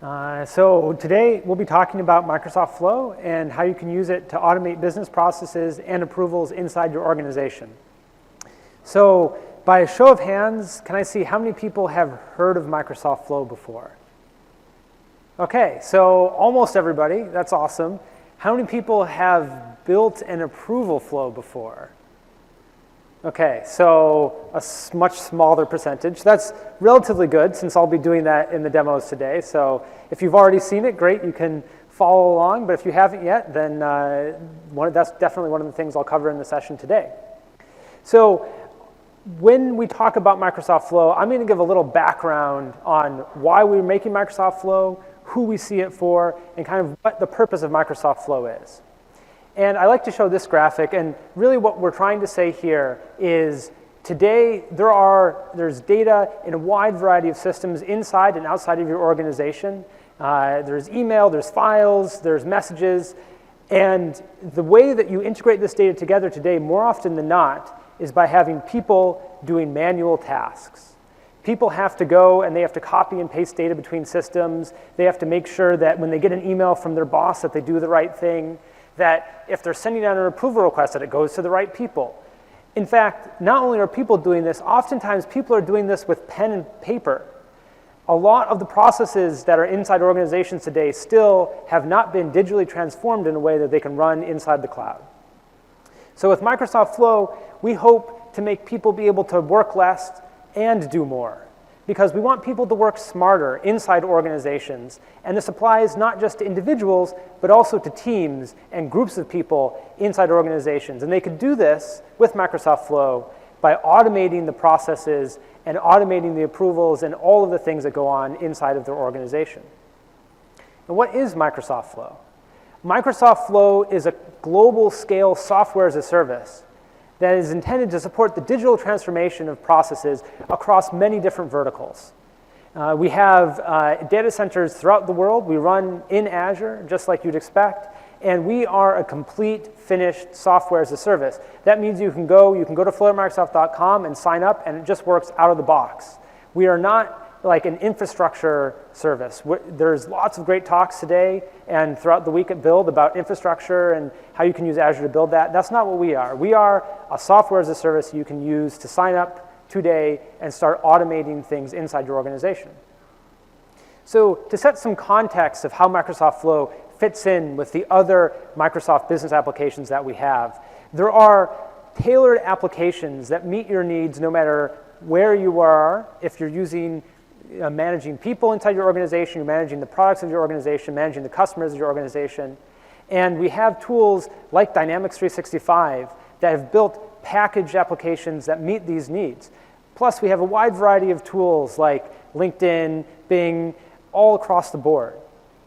So today we'll be talking about Microsoft Flow and how you can use it to automate business processes and approvals inside your organization. So by a show of hands, can I see how many people have heard of Microsoft Flow before? Okay, so almost everybody. That's awesome. How many people have built an approval flow before? Okay, so a much smaller percentage. That's relatively good since I'll be doing that in the demos today. So if you've already seen it, great, you can follow along. But if you haven't yet, then that's definitely one of the things I'll cover in the session today. So when we talk about Microsoft Flow, I'm going to give a little background on why we're making Microsoft Flow, who we see it for, and kind of what the purpose of Microsoft Flow is. And I like to show this graphic, and really what we're trying to say here is today there's data in a wide variety of systems inside and outside of your organization. There's email, there's files, there's messages, and the way that you integrate this data together today, more often than not, is by having people doing manual tasks. People have to go and they have to copy and paste data between systems. They have to make sure that when they get an email from their boss that they do the right thing, that if they're sending out an approval request that it goes to the right people. In fact, not only are people doing this, oftentimes people are doing this with pen and paper. A lot of the processes that are inside organizations today still have not been digitally transformed in a way that they can run inside the cloud. So with Microsoft Flow, we hope to make people be able to work less and do more, because we want people to work smarter inside organizations. And this applies not just to individuals, but also to teams and groups of people inside organizations. And they could do this with Microsoft Flow by automating the processes and automating the approvals and all of the things that go on inside of their organization. And what is Microsoft Flow? Microsoft Flow is a global scale software as a service that is intended to support the digital transformation of processes across many different verticals. We have data centers throughout the world. We run in Azure, just like you'd expect, and we are a complete, finished software as a service. That means you can go to flow.microsoft.com and sign up, and it just works out of the box. We are not like an infrastructure service. There's lots of great talks today and throughout the week at Build about infrastructure and how you can use Azure to build that. That's not what we are. We are a software as a service you can use to sign up today and start automating things inside your organization. So to set some context of how Microsoft Flow fits in with the other Microsoft business applications that we have, there are tailored applications that meet your needs no matter where you are. If you're managing people inside your organization, you're managing the products of your organization, managing the customers of your organization. And we have tools like Dynamics 365 that have built packaged applications that meet these needs. Plus, we have a wide variety of tools like LinkedIn, Bing, all across the board.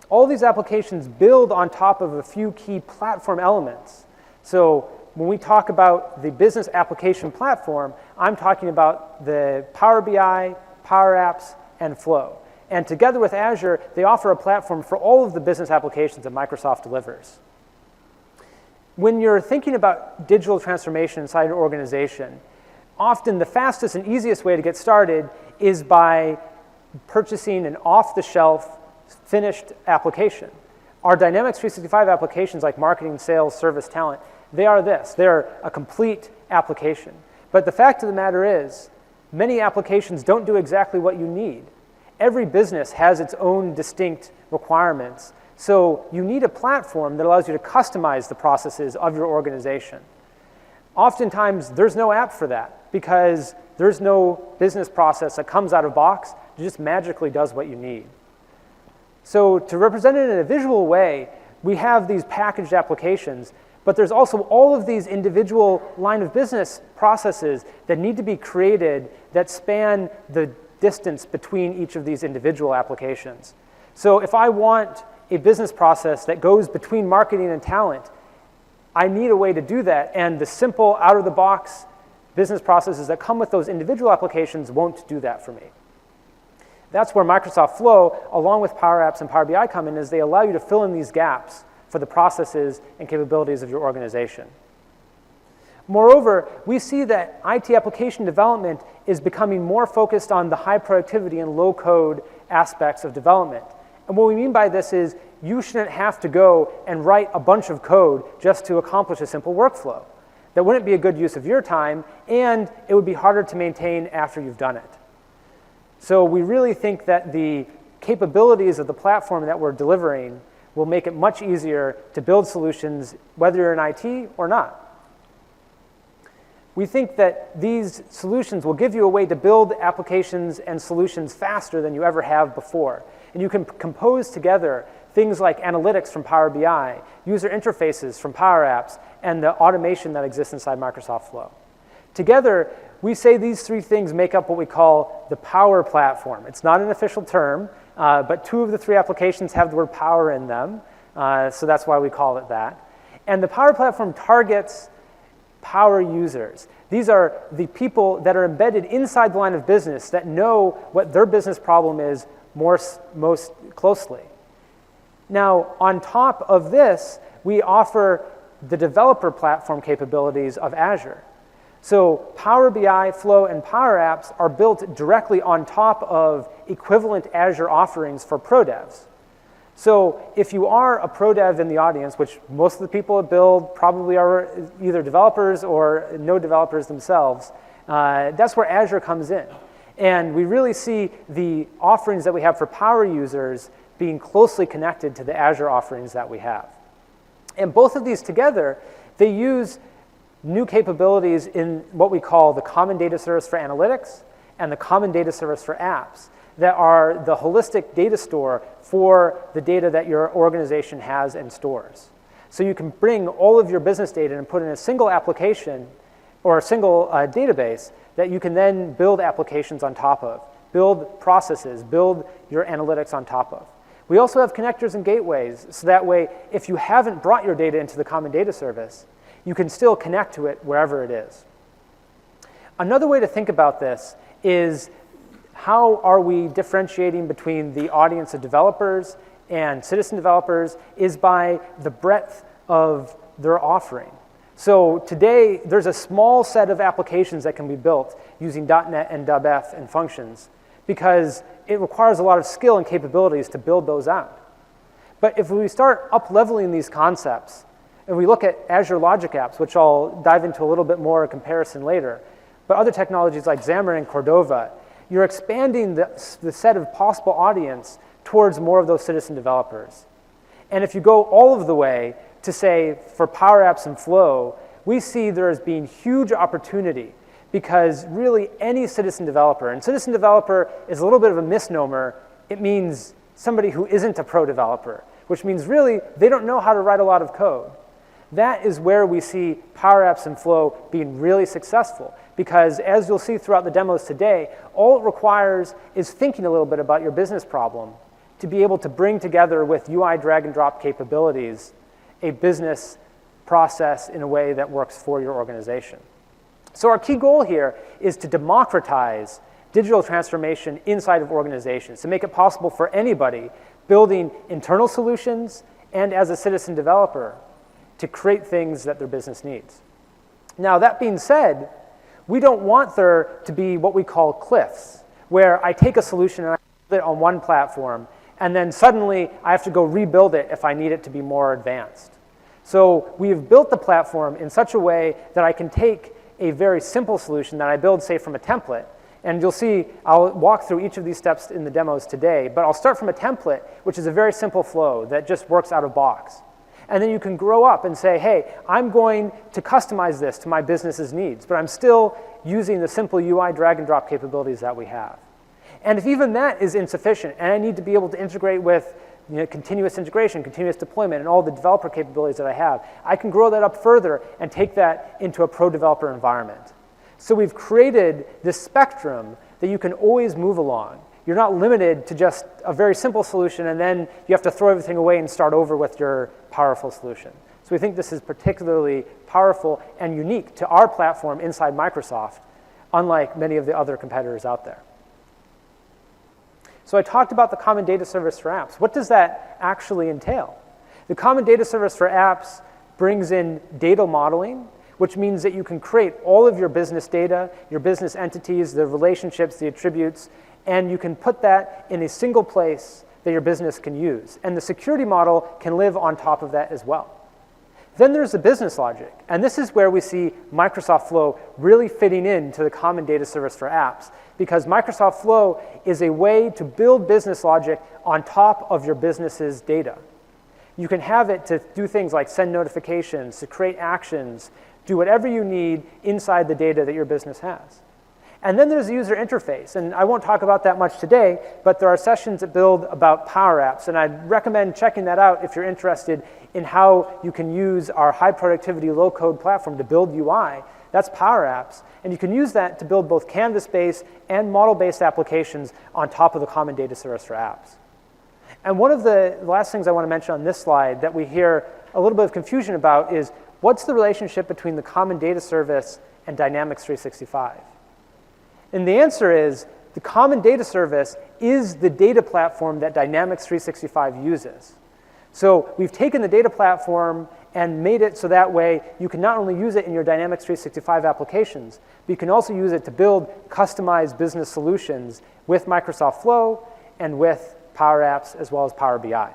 All these applications build on top of a few key platform elements. So when we talk about the business application platform, I'm talking about the Power BI, Power Apps, and Flow. And together with Azure, they offer a platform for all of the business applications that Microsoft delivers. When you're thinking about digital transformation inside your organization, often the fastest and easiest way to get started is by purchasing an off-the-shelf finished application. Our Dynamics 365 applications like marketing, sales, service, talent, they are this. They're a complete application. But the fact of the matter is, many applications don't do exactly what you need. Every business has its own distinct requirements. So you need a platform that allows you to customize the processes of your organization. Oftentimes, there's no app for that because there's no business process that comes out of box. It just magically does what you need. So to represent it in a visual way, we have these packaged applications, but there's also all of these individual line of business processes that need to be created that span the distance between each of these individual applications. So if I want a business process that goes between marketing and talent, I need a way to do that, and the simple, out-of-the-box business processes that come with those individual applications won't do that for me. That's where Microsoft Flow, along with Power Apps and Power BI come in, is they allow you to fill in these gaps for the processes and capabilities of your organization. Moreover, we see that IT application development is becoming more focused on the high productivity and low code aspects of development. And what we mean by this is you shouldn't have to go and write a bunch of code just to accomplish a simple workflow. That wouldn't be a good use of your time, and it would be harder to maintain after you've done it. So we really think that the capabilities of the platform that we're delivering will make it much easier to build solutions, whether you're in IT or not. We think that these solutions will give you a way to build applications and solutions faster than you ever have before. And you can compose together things like analytics from Power BI, user interfaces from Power Apps, and the automation that exists inside Microsoft Flow. Together, we say these three things make up what we call the Power Platform. It's not an official term, but 2 of the 3 applications have the word power in them, so that's why we call it that. And the Power Platform targets power users. These are the people that are embedded inside the line of business that know what their business problem is most closely. Now, on top of this, we offer the developer platform capabilities of Azure. So Power BI, Flow, and Power Apps are built directly on top of equivalent Azure offerings for pro devs. So if you are a pro dev in the audience, which most of the people at Build probably are either developers or no developers themselves, that's where Azure comes in. And we really see the offerings that we have for power users being closely connected to the Azure offerings that we have. And both of these together, they use new capabilities in what we call the Common Data Service for Analytics and the Common Data Service for Apps that are the holistic data store for the data that your organization has and stores. So you can bring all of your business data and put in a single application or a single database that you can then build applications on top of, build processes, build your analytics on top of. We also have connectors and gateways, so that way, if you haven't brought your data into the Common Data Service, you can still connect to it wherever it is. Another way to think about this is how are we differentiating between the audience of developers and citizen developers is by the breadth of their offering. So today, there's a small set of applications that can be built using .NET and .NET and functions because it requires a lot of skill and capabilities to build those out. But if we start up-leveling these concepts, and we look at Azure Logic Apps, which I'll dive into a little bit more comparison later, but other technologies like Xamarin and Cordova, you're expanding the set of possible audience towards more of those citizen developers. And if you go all of the way to say, for Power Apps and Flow, we see there as being huge opportunity because really any citizen developer, and citizen developer is a little bit of a misnomer, it means somebody who isn't a pro developer, which means really they don't know how to write a lot of code. That is where we see Power Apps and Flow being really successful because as you'll see throughout the demos today, all it requires is thinking a little bit about your business problem to be able to bring together with UI drag and drop capabilities a business process in a way that works for your organization. So our key goal here is to democratize digital transformation inside of organizations, to make it possible for anybody building internal solutions and as a citizen developer to create things that their business needs. Now, that being said, we don't want there to be what we call cliffs, where I take a solution and I build it on one platform, and then suddenly I have to go rebuild it if I need it to be more advanced. So we've built the platform in such a way that I can take a very simple solution that I build, say, from a template, and you'll see, I'll walk through each of these steps in the demos today, but I'll start from a template, which is a very simple flow that just works out of box. And then you can grow up and say, hey, I'm going to customize this to my business's needs, but I'm still using the simple UI drag and drop capabilities that we have. And if even that is insufficient, and I need to be able to integrate with continuous integration, continuous deployment, and all the developer capabilities that I have, I can grow that up further and take that into a pro developer environment. So we've created this spectrum that you can always move along. You're not limited to just a very simple solution and then you have to throw everything away and start over with your powerful solution. So we think this is particularly powerful and unique to our platform inside Microsoft, unlike many of the other competitors out there. So I talked about the Common Data Service for Apps. What does that actually entail? The Common Data Service for Apps brings in data modeling, which means that you can create all of your business data, your business entities, the relationships, the attributes, and you can put that in a single place that your business can use. And the security model can live on top of that as well. Then there's the business logic. And this is where we see Microsoft Flow really fitting into the common data service for apps, because Microsoft Flow is a way to build business logic on top of your business's data. You can have it to do things like send notifications, to create actions, do whatever you need inside the data that your business has. And then there's the user interface, and I won't talk about that much today, but there are sessions that build about Power Apps, and I'd recommend checking that out if you're interested in how you can use our high productivity, low code platform to build UI. That's Power Apps, and you can use that to build both canvas-based and model-based applications on top of the common data service for apps. And one of the last things I want to mention on this slide that we hear a little bit of confusion about is what's the relationship between the common data service and Dynamics 365? And the answer is the common data service is the data platform that Dynamics 365 uses. So we've taken the data platform and made it so that way you can not only use it in your Dynamics 365 applications, but you can also use it to build customized business solutions with Microsoft Flow and with Power Apps as well as Power BI.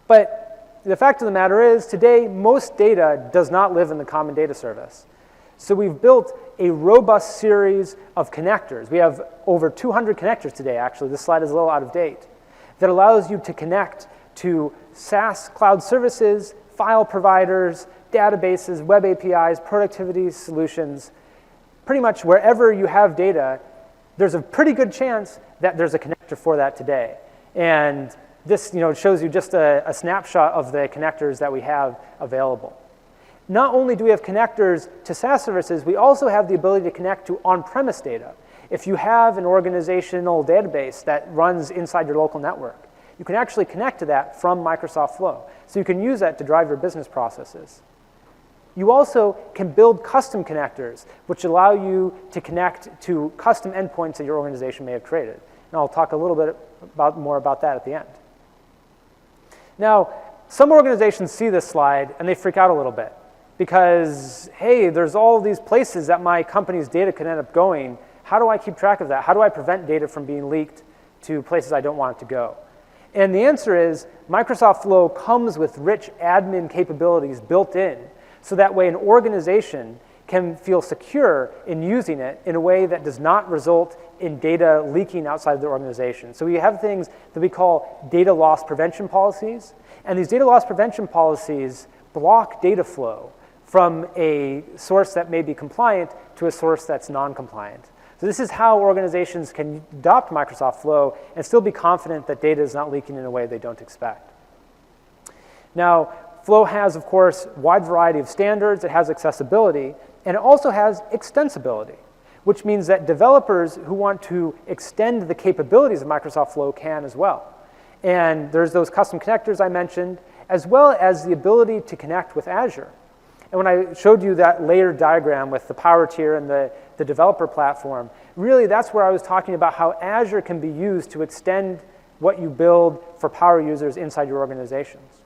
But the fact of the matter is, today, most data does not live in the common data service. So we've built a robust series of connectors. We have over 200 connectors today, actually. This slide is a little out of date. That allows you to connect to SaaS cloud services, file providers, databases, web APIs, productivity solutions. Pretty much wherever you have data, there's a pretty good chance that there's a connector for that today. And this shows you just a snapshot of the connectors that we have available. Not only do we have connectors to SaaS services, we also have the ability to connect to on-premise data. If you have an organizational database that runs inside your local network, you can actually connect to that from Microsoft Flow. So you can use that to drive your business processes. You also can build custom connectors, which allow you to connect to custom endpoints that your organization may have created. And I'll talk a little bit more about that at the end. Now, some organizations see this slide and they freak out a little bit because, hey, there's all these places that my company's data can end up going. How do I keep track of that? How do I prevent data from being leaked to places I don't want it to go? And the answer is Microsoft Flow comes with rich admin capabilities built in, so that way an organization can feel secure in using it in a way that does not result in data leaking outside of the organization. So we have things that we call data loss prevention policies, and these data loss prevention policies block data flow from a source that may be compliant to a source that's non-compliant. So this is how organizations can adopt Microsoft Flow and still be confident that data is not leaking in a way they don't expect. Now, Flow has, of course, a wide variety of standards. It has accessibility, and it also has extensibility, which means that developers who want to extend the capabilities of Microsoft Flow can as well. And there's those custom connectors I mentioned, as well as the ability to connect with Azure. And when I showed you that layered diagram with the power tier and the developer platform, really that's where I was talking about how Azure can be used to extend what you build for power users inside your organizations.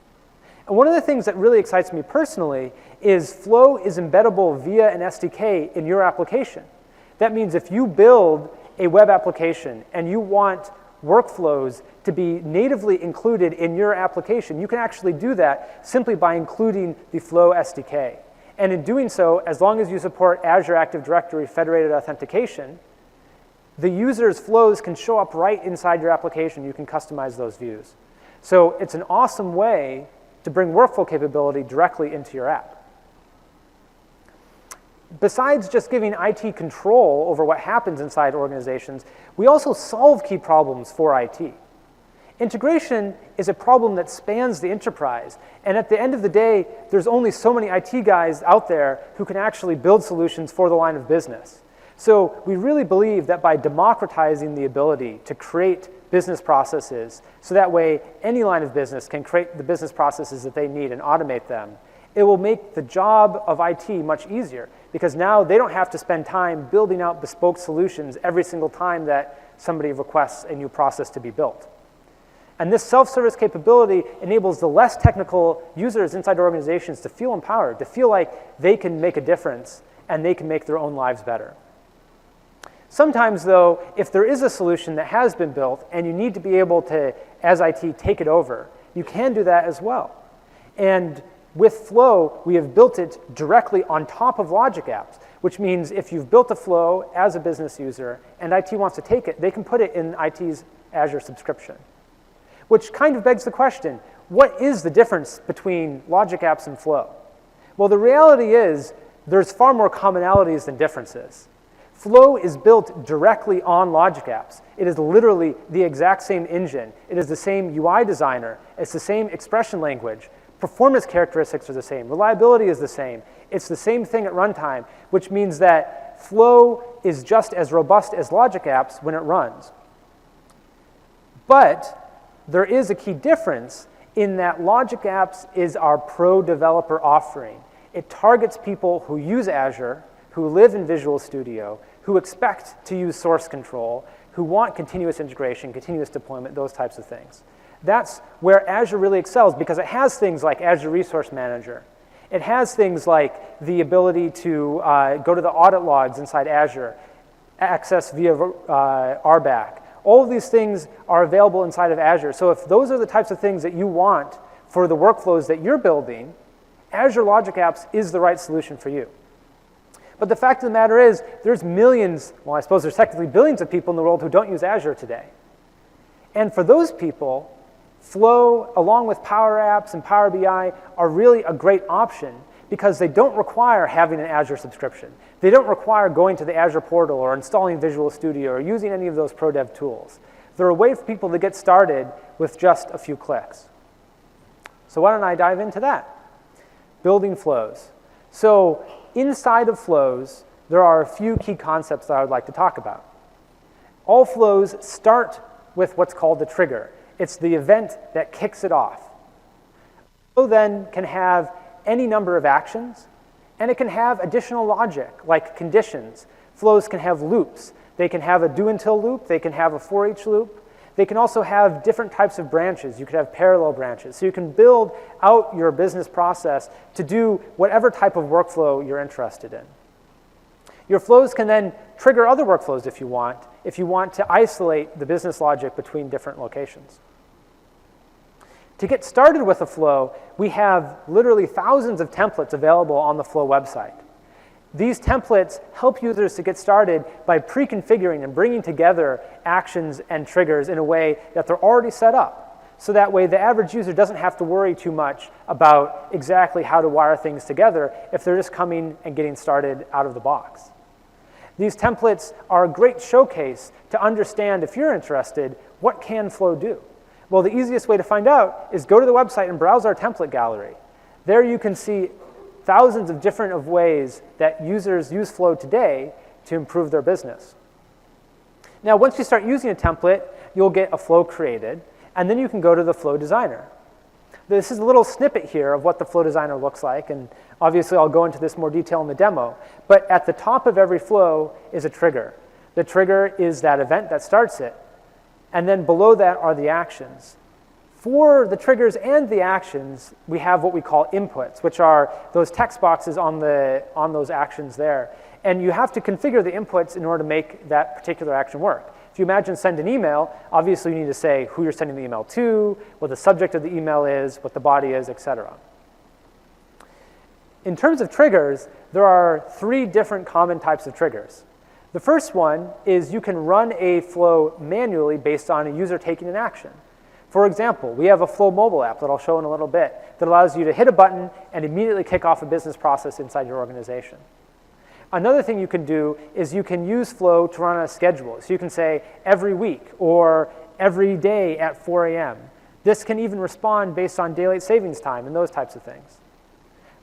And one of the things that really excites me personally is Flow is embeddable via an SDK in your application. That means if you build a web application and you want workflows to be natively included in your application, you can actually do that simply by including the Flow SDK. And in doing so, as long as you support Azure Active Directory federated authentication, the user's flows can show up right inside your application. You can customize those views. So it's an awesome way to bring workflow capability directly into your app. Besides just giving IT control over what happens inside organizations, we also solve key problems for IT. Integration is a problem that spans the enterprise, and at the end of the day, there's only so many IT guys out there who can actually build solutions for the line of business. So we really believe that by democratizing the ability to create business processes, so that way any line of business can create the business processes that they need and automate them, it will make the job of IT much easier, because now they don't have to spend time building out bespoke solutions every single time that somebody requests a new process to be built. And this self-service capability enables the less technical users inside organizations to feel empowered, to feel like they can make a difference and they can make their own lives better. Sometimes, though, if there is a solution that has been built and you need to be able to, as IT, take it over, you can do that as well. And with Flow, we have built it directly on top of Logic Apps, which means if you've built a Flow as a business user and IT wants to take it, they can put it in IT's Azure subscription. Which kind of begs the question, what is the difference between Logic Apps and Flow? Well, the reality is there's far more commonalities than differences. Flow is built directly on Logic Apps. It is literally the exact same engine. It is the same UI designer. It's the same expression language. Performance characteristics are the same. Reliability is the same. It's the same thing at runtime, which means that Flow is just as robust as Logic Apps when it runs. But there is a key difference in that Logic Apps is our pro developer offering. It targets people who use Azure, who live in Visual Studio, who expect to use source control, who want continuous integration, continuous deployment, those types of things. That's where Azure really excels because it has things like Azure Resource Manager. It has things like the ability to go to the audit logs inside Azure, access via RBAC. All of these things are available inside of Azure. So if those are the types of things that you want for the workflows that you're building, Azure Logic Apps is the right solution for you. But the fact of the matter is, there's millions, well, I suppose there's technically billions of people in the world who don't use Azure today. And for those people, Flow, along with Power Apps and Power BI, are really a great option because they don't require having an Azure subscription. They don't require going to the Azure portal or installing Visual Studio or using any of those pro dev tools. They're a way for people to get started with just a few clicks. So why don't I dive into that? Building flows. So inside of flows, there are a few key concepts that I would like to talk about. All flows start with what's called the trigger. It's the event that kicks it off. Flow then can have any number of actions, and it can have additional logic, like conditions. Flows can have loops. They can have a do until loop. They can have a for each loop. They can also have different types of branches. You could have parallel branches. So you can build out your business process to do whatever type of workflow you're interested in. Your flows can then trigger other workflows if you want to isolate the business logic between different locations. To get started with a flow, we have literally thousands of templates available on the Flow website. These templates help users to get started by pre-configuring and bringing together actions and triggers in a way that they're already set up. So that way the average user doesn't have to worry too much about exactly how to wire things together if they're just coming and getting started out of the box. These templates are a great showcase to understand, if you're interested, what can Flow do? Well, the easiest way to find out is go to the website and browse our template gallery. There you can see thousands of different ways that users use Flow today to improve their business. Now, once you start using a template, you'll get a flow created, and then you can go to the Flow Designer. This is a little snippet here of what the Flow Designer looks like, and obviously I'll go into this more detail in the demo. But at the top of every flow is a trigger. The trigger is that event that starts it, and then below that are the actions. For the triggers and the actions, we have what we call inputs, which are those text boxes on those actions there. And you have to configure the inputs in order to make that particular action work. If you imagine send an email, obviously you need to say who you're sending the email to, what the subject of the email is, what the body is, etc. In terms of triggers, there are 3 different common types of triggers. The first one is you can run a flow manually based on a user taking an action. For example, we have a Flow mobile app that I'll show in a little bit that allows you to hit a button and immediately kick off a business process inside your organization. Another thing you can do is you can use Flow to run on a schedule. So you can say every week or every day at 4 a.m. This can even respond based on daylight savings time and those types of things.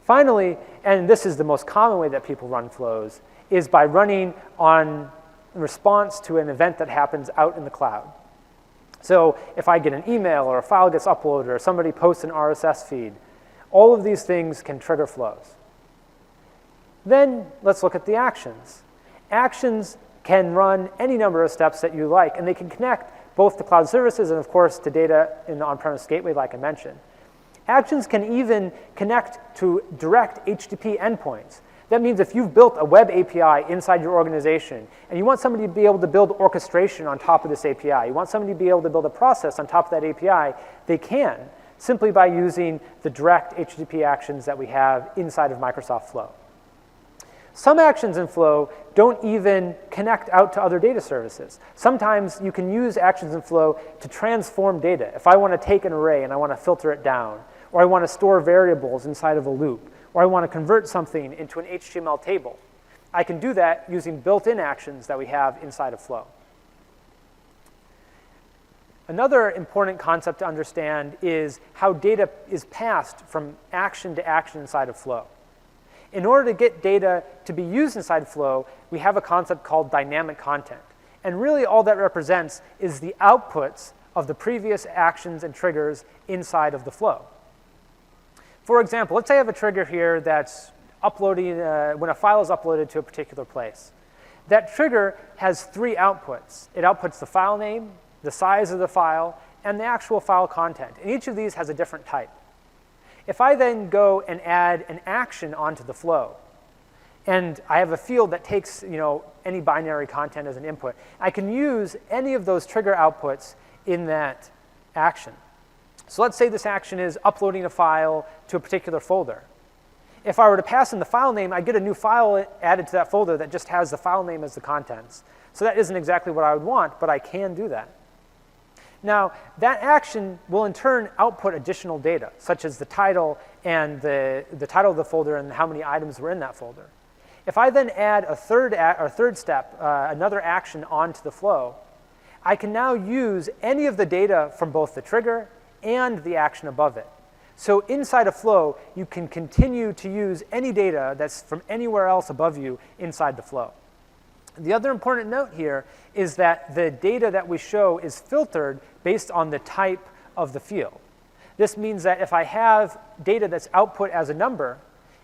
Finally, and this is the most common way that people run flows, is by running on response to an event that happens out in the cloud. So if I get an email or a file gets uploaded or somebody posts an RSS feed, all of these things can trigger flows. Then let's look at the actions. Actions can run any number of steps that you like, and they can connect both to cloud services and, of course, to data in the on-premise gateway like I mentioned. Actions can even connect to direct HTTP endpoints. That means if you've built a web API inside your organization and you want somebody to be able to build orchestration on top of this API, you want somebody to be able to build a process on top of that API, they can, simply by using the direct HTTP actions that we have inside of Microsoft Flow. Some actions in Flow don't even connect out to other data services. Sometimes you can use actions in Flow to transform data. If I want to take an array and I want to filter it down, or I want to store variables inside of a loop, or I want to convert something into an HTML table, I can do that using built-in actions that we have inside of Flow. Another important concept to understand is how data is passed from action to action inside of Flow. In order to get data to be used inside Flow, we have a concept called dynamic content. And really all that represents is the outputs of the previous actions and triggers inside of the flow. For example, let's say I have a trigger here that's uploading, when a file is uploaded to a particular place. That trigger has three outputs. It outputs the file name, the size of the file, and the actual file content. And each of these has a different type. If I then go and add an action onto the flow, and I have a field that takes any binary content as an input, I can use any of those trigger outputs in that action. So let's say this action is uploading a file to a particular folder. If I were to pass in the file name, I get a new file added to that folder that just has the file name as the contents. So that isn't exactly what I would want, but I can do that. Now, that action will in turn output additional data, such as the title and the title of the folder and how many items were in that folder. If I then add a third step, another action onto the flow, I can now use any of the data from both the trigger and the action above it. So inside a flow, you can continue to use any data that's from anywhere else above you inside the flow. The other important note here is that the data that we show is filtered based on the type of the field. This means that if I have data that's output as a number,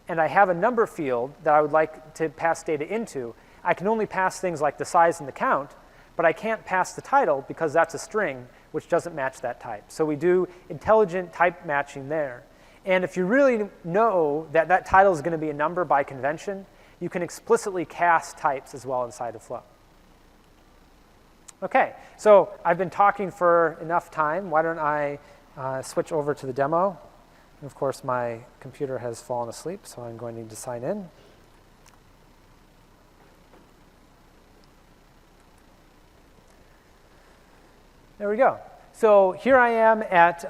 and I have a number field that I would like to pass data into, I can only pass things like the size and the count, but I can't pass the title because that's a string, which doesn't match that type. So we do intelligent type matching there. And if you really know that that title is going to be a number by convention, you can explicitly cast types as well inside of Flow. OK, so I've been talking for enough time. Why don't I switch over to the demo? And of course, my computer has fallen asleep, so I'm going to need to sign in. There we go. So here I am at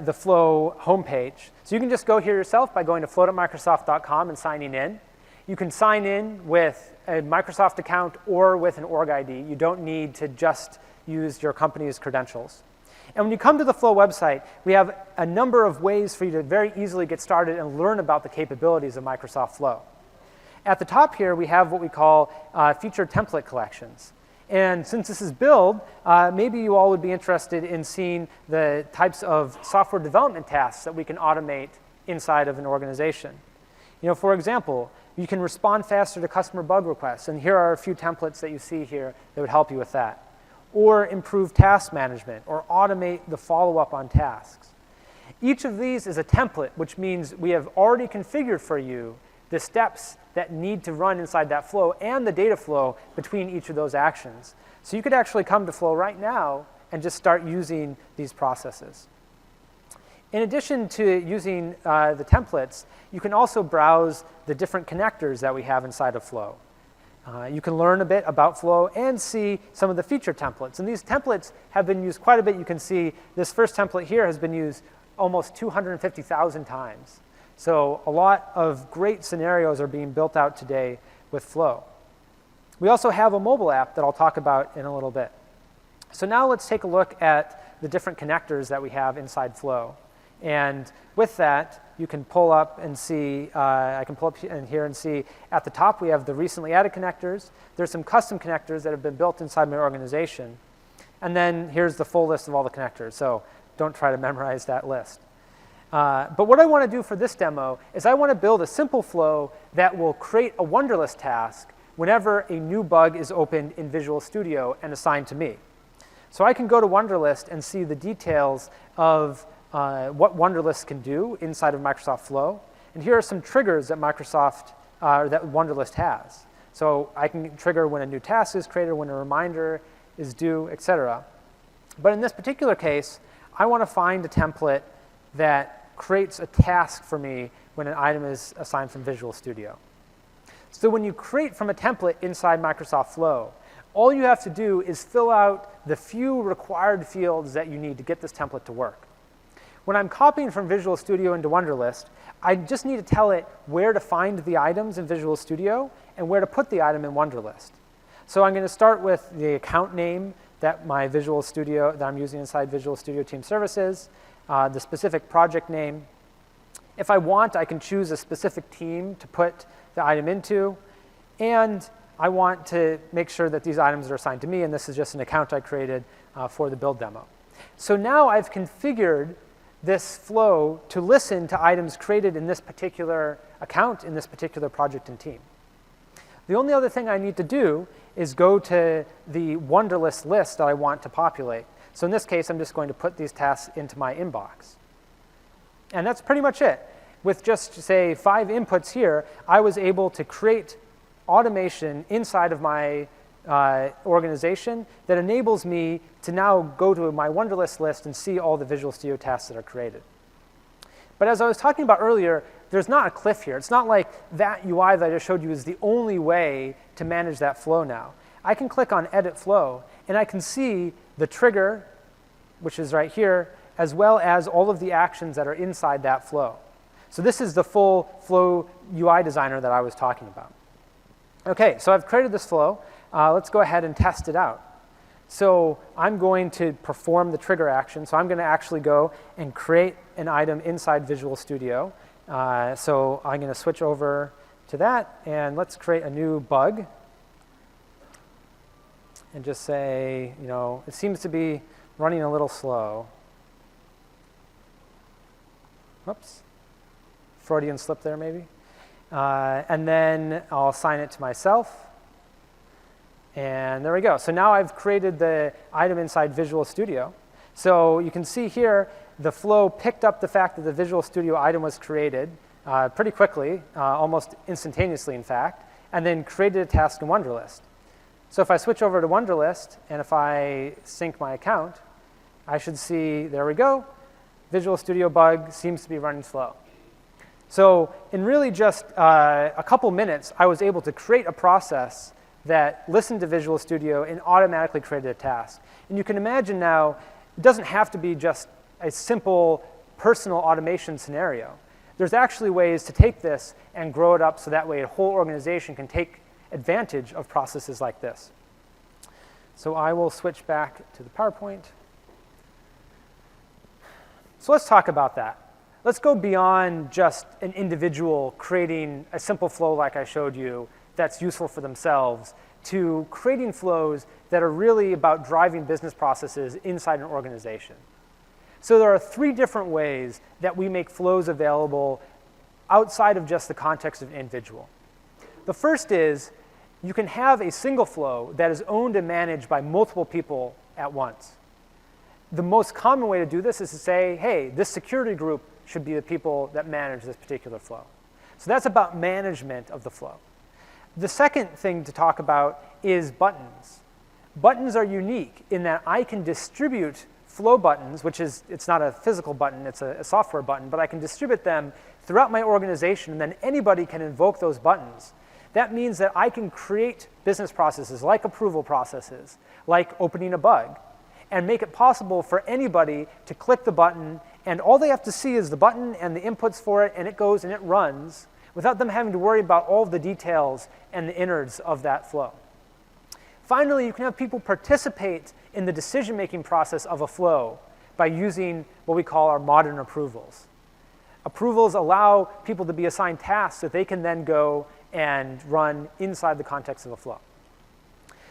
the Flow homepage. So you can just go here yourself by going to flow.microsoft.com and signing in. You can sign in with a Microsoft account or with an org ID. You don't need to just use your company's credentials. And when you come to the Flow website, we have a number of ways for you to very easily get started and learn about the capabilities of Microsoft Flow. At the top here, we have what we call feature template collections. And since this is build, maybe you all would be interested in seeing the types of software development tasks that we can automate inside of an organization. For example, you can respond faster to customer bug requests. And here are a few templates that you see here that would help you with that. Or improve task management, or automate the follow-up on tasks. Each of these is a template, which means we have already configured for you the steps that need to run inside that flow and the data flow between each of those actions. So you could actually come to Flow right now and just start using these processes. In addition to using the templates, you can also browse the different connectors that we have inside of Flow. You can learn a bit about Flow and see some of the feature templates. And these templates have been used quite a bit. You can see this first template here has been used almost 250,000 times. So a lot of great scenarios are being built out today with Flow. We also have a mobile app that I'll talk about in a little bit. So now let's take a look at the different connectors that we have inside Flow. And with that, you can pull up and see, I can pull up in here and see at the top we have the recently added connectors. There's some custom connectors that have been built inside my organization. And then here's the full list of all the connectors. So don't try to memorize that list. But what I want to do for this demo is I want to build a simple flow that will create a Wunderlist task whenever a new bug is opened in Visual Studio and assigned to me. So I can go to Wunderlist and see the details of what Wunderlist can do inside of Microsoft Flow. And here are some triggers that Microsoft that Wunderlist has. So I can trigger when a new task is created, when a reminder is due, etc. But in this particular case, I want to find a template that creates a task for me when an item is assigned from Visual Studio. So when you create from a template inside Microsoft Flow, all you have to do is fill out the few required fields that you need to get this template to work. When I'm copying from Visual Studio into Wunderlist, I just need to tell it where to find the items in Visual Studio and where to put the item in Wunderlist. So I'm going to start with the account name that my Visual Studio, that I'm using inside Visual Studio Team Services, the specific project name. If I want, I can choose a specific team to put the item into, and I want to make sure that these items are assigned to me, and this is just an account I created for the build demo. So now I've configured this flow to listen to items created in this particular account, in this particular project and team. The only other thing I need to do is go to the Wunderlist list that I want to populate. So in this case, I'm just going to put these tasks into my inbox. And that's pretty much it. With just, say, 5 inputs here, I was able to create automation inside of my organization that enables me to now go to my Wunderlist list and see all the Visual Studio tasks that are created. But as I was talking about earlier, there's not a cliff here. It's not like that UI that I just showed you is the only way to manage that flow now. I can click on Edit Flow, and I can see the trigger, which is right here, as well as all of the actions that are inside that flow. So this is the full Flow UI designer that I was talking about. OK, so I've created this flow. Let's go ahead and test it out. So I'm going to perform the trigger action. So I'm going to actually go and create an item inside Visual Studio. So I'm going to switch over to that, and let's create a new bug. And just say, you know, it seems to be running a little slow. Whoops. Freudian slip there, maybe. And then I'll assign it to myself. And there we go. So now I've created the item inside Visual Studio. So you can see here, the flow picked up the fact that the Visual Studio item was created pretty quickly, almost instantaneously, in fact, and then created a task in Wunderlist. So if I switch over to Wunderlist, and if I sync my account, I should see, there we go, Visual Studio bug seems to be running slow. So in really just a couple minutes, I was able to create a process that listened to Visual Studio and automatically created a task. And you can imagine now, it doesn't have to be just a simple personal automation scenario. There's actually ways to take this and grow it up so that way a whole organization can take advantage of processes like this. So I will switch back to the PowerPoint. So let's talk about that. Let's go beyond just an individual creating a simple flow like I showed you that's useful for themselves to creating flows that are really about driving business processes inside an organization. So there are 3 different ways that we make flows available outside of just the context of an individual. The first is you can have a single flow that is owned and managed by multiple people at once. The most common way to do this is to say, hey, this security group should be the people that manage this particular flow. So that's about management of the flow. The second thing to talk about is buttons. Buttons are unique in that I can distribute flow buttons, which is, it's not a physical button, it's a software button, but I can distribute them throughout my organization, and then anybody can invoke those buttons. That means that I can create business processes like approval processes, like opening a bug, and make it possible for anybody to click the button, and all they have to see is the button and the inputs for it, and it goes and it runs without them having to worry about all the details and the innards of that flow. Finally, you can have people participate in the decision-making process of a flow by using what we call our modern approvals. Approvals allow people to be assigned tasks that they can then go and run inside the context of a flow.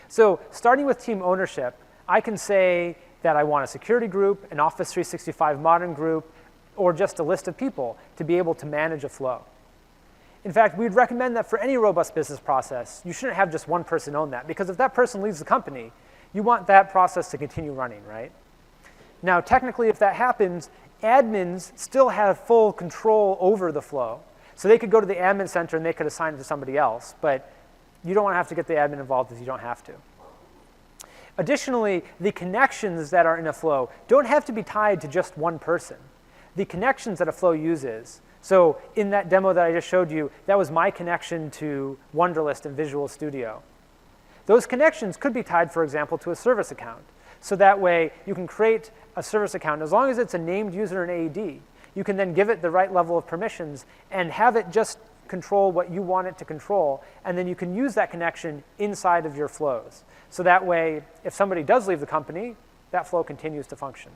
So starting with team ownership, I can say that I want a security group, an Office 365 modern group, or just a list of people to be able to manage a flow. In fact, we'd recommend that for any robust business process, you shouldn't have just one person own that, because if that person leaves the company, you want that process to continue running, right? Now, technically, if that happens, admins still have full control over the flow. So they could go to the admin center and they could assign it to somebody else, but you don't want to have to get the admin involved if you don't have to. Additionally, the connections that are in a flow don't have to be tied to just one person. The connections that a flow uses, so in that demo that I just showed you, that was my connection to Wunderlist and Visual Studio. Those connections could be tied, for example, to a service account. So that way, you can create a service account. As long as it's a named user in AED, you can then give it the right level of permissions and have it just control what you want it to control, and then you can use that connection inside of your flows. So that way, if somebody does leave the company, that flow continues to function.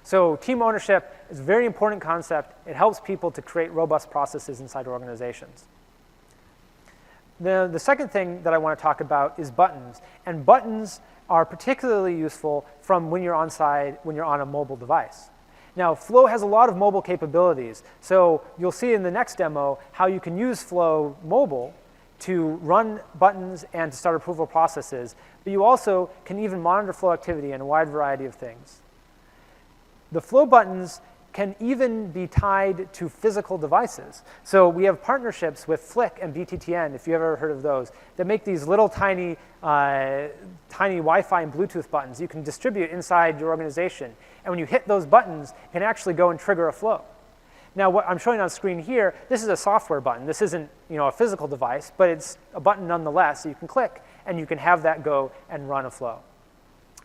So team ownership is a very important concept. It helps people to create robust processes inside organizations. The second thing that I want to talk about is buttons. And buttons are particularly useful from when you're on a mobile device. Now, Flow has a lot of mobile capabilities. So you'll see in the next demo how you can use Flow mobile to run buttons and to start approval processes. But you also can even monitor flow activity and a wide variety of things. The Flow buttons can even be tied to physical devices. So we have partnerships with Flick and BTTN, if you've ever heard of those, that make these little tiny Wi-Fi and Bluetooth buttons you can distribute inside your organization. And when you hit those buttons, you can actually go and trigger a flow. Now, what I'm showing on screen here, this is a software button. This isn't a physical device, but it's a button nonetheless. So you can click, and you can have that go and run a flow.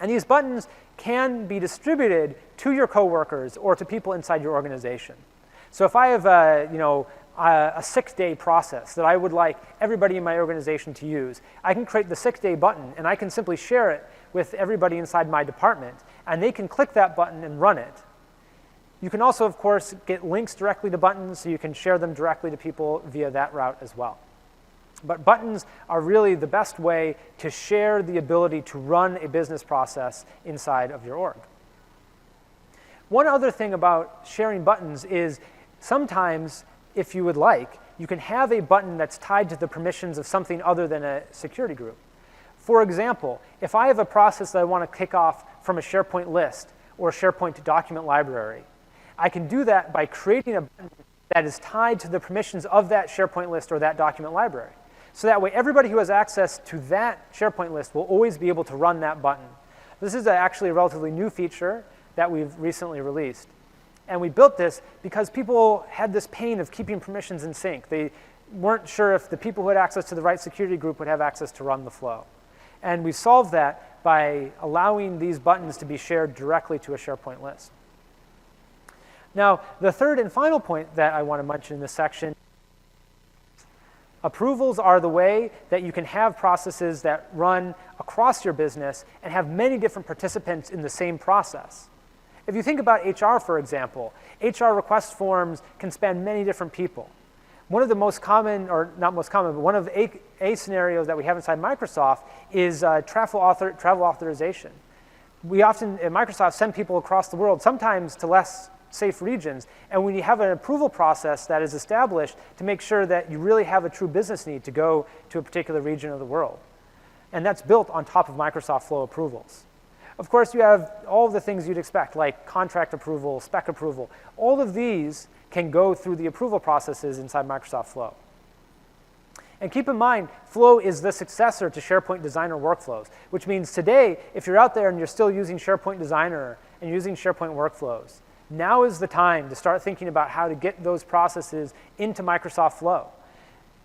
And these buttons can be distributed to your coworkers or to people inside your organization. So if I have a 6-day process that I would like everybody in my organization to use, I can create the 6-day button, and I can simply share it with everybody inside my department, and they can click that button and run it. You can also, of course, get links directly to buttons, so you can share them directly to people via that route as well. But buttons are really the best way to share the ability to run a business process inside of your org. One other thing about sharing buttons is sometimes, if you would like, you can have a button that's tied to the permissions of something other than a security group. For example, if I have a process that I want to kick off from a SharePoint list or a SharePoint document library, I can do that by creating a button that is tied to the permissions of that SharePoint list or that document library. So that way, everybody who has access to that SharePoint list will always be able to run that button. This is actually a relatively new feature that we've recently released. And we built this because people had this pain of keeping permissions in sync. They weren't sure if the people who had access to the right security group would have access to run the flow. And we solved that by allowing these buttons to be shared directly to a SharePoint list. Now, the third and final point that I want to mention in this section, approvals are the way that you can have processes that run across your business and have many different participants in the same process. If you think about HR, for example, HR request forms can span many different people. One of the most common, or not most common, but one of a scenarios that we have inside Microsoft is travel authorization. We often, at Microsoft, send people across the world, sometimes to less safe regions. And when you have an approval process that is established to make sure that you really have a true business need to go to a particular region of the world. And that's built on top of Microsoft Flow approvals. Of course, you have all of the things you'd expect, like contract approval, spec approval. All of these can go through the approval processes inside Microsoft Flow. And keep in mind, Flow is the successor to SharePoint Designer workflows, which means today, if you're out there and you're still using SharePoint Designer and using SharePoint workflows, now is the time to start thinking about how to get those processes into Microsoft Flow.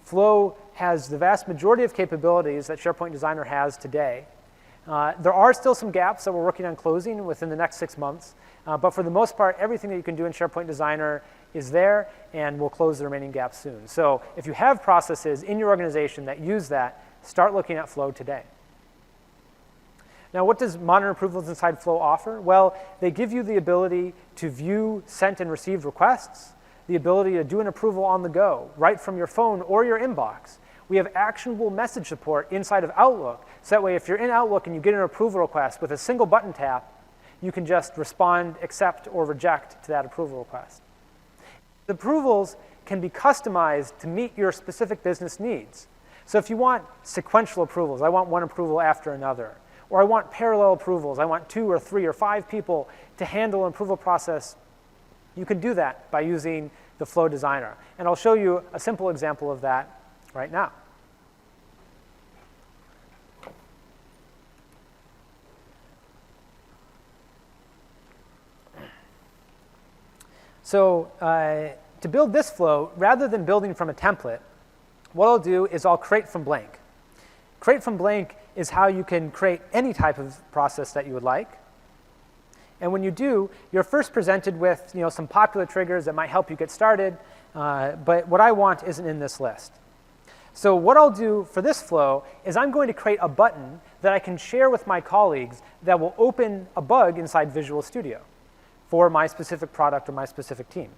Flow has the vast majority of capabilities that SharePoint Designer has today. There are still some gaps that we're working on closing within the next 6 months, but for the most part, everything that you can do in SharePoint Designer is there, and we'll close the remaining gaps soon. So if you have processes in your organization that use that, start looking at Flow today. Now, what does modern approvals inside Flow offer? Well, they give you the ability to view sent and received requests, the ability to do an approval on the go, right from your phone or your inbox. We have actionable message support inside of Outlook, so that way if you're in Outlook and you get an approval request with a single button tap, you can just respond, accept, or reject to that approval request. The approvals can be customized to meet your specific business needs. So if you want sequential approvals, I want one approval after another, or I want parallel approvals, I want 2 or 3 or 5 people to handle an approval process, you can do that by using the Flow Designer. And I'll show you a simple example of that right now. So to build this flow, rather than building from a template, what I'll do is I'll create from blank. Create from blank is how you can create any type of process that you would like. And when you do, you're first presented with some popular triggers that might help you get started, but what I want isn't in this list. So what I'll do for this flow is I'm going to create a button that I can share with my colleagues that will open a bug inside Visual Studio for my specific product or my specific team.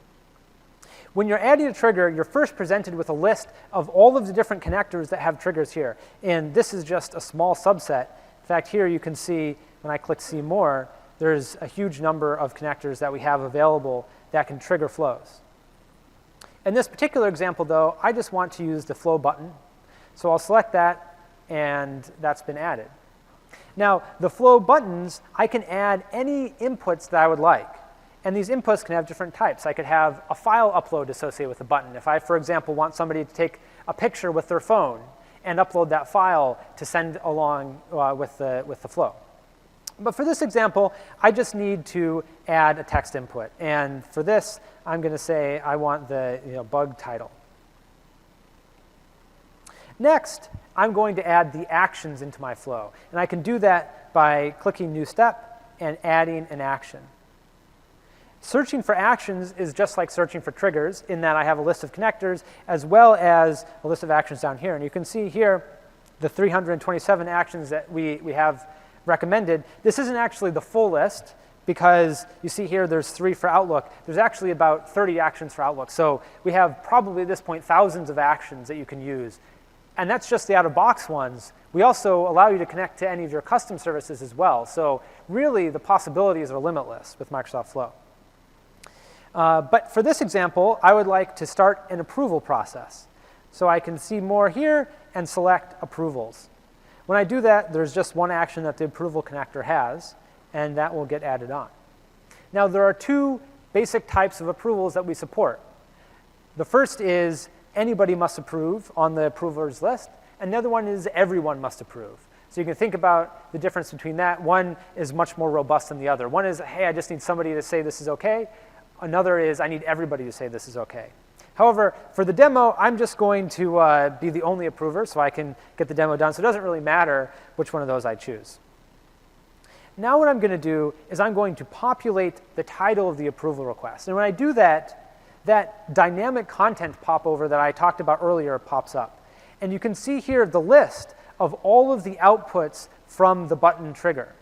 When you're adding a trigger, you're first presented with a list of all of the different connectors that have triggers here. And this is just a small subset. In fact, here you can see, when I click See More, there's a huge number of connectors that we have available that can trigger flows. In this particular example, though, I just want to use the Flow button. So I'll select that, and that's been added. Now, the Flow buttons, I can add any inputs that I would like. And these inputs can have different types. I could have a file upload associated with the button. If I, for example, want somebody to take a picture with their phone and upload that file to send along with the flow. But for this example, I just need to add a text input. And for this, I'm going to say I want the bug title. Next, I'm going to add the actions into my flow. And I can do that by clicking New Step and adding an action. Searching for actions is just like searching for triggers in that I have a list of connectors as well as a list of actions down here. And you can see here the 327 actions that we have recommended. This isn't actually the full list because you see here there's 3 for Outlook. There's actually about 30 actions for Outlook. So we have probably at this point thousands of actions that you can use. And that's just the out-of-box ones. We also allow you to connect to any of your custom services as well. So really the possibilities are limitless with Microsoft Flow. But for this example, I would like to start an approval process. So I can see more here and select approvals. When I do that, there's just one action that the approval connector has, and that will get added on. Now, there are 2 basic types of approvals that we support. The first is anybody must approve on the approvers list, and the other one is everyone must approve. So you can think about the difference between that. One is much more robust than the other. One is, hey, I just need somebody to say this is OK. Another is, I need everybody to say this is OK. However, for the demo, I'm just going to be the only approver so I can get the demo done. So it doesn't really matter which one of those I choose. Now what I'm going to do is I'm going to populate the title of the approval request. And when I do that, that dynamic content popover that I talked about earlier pops up. And you can see here the list of all of the outputs from the button trigger.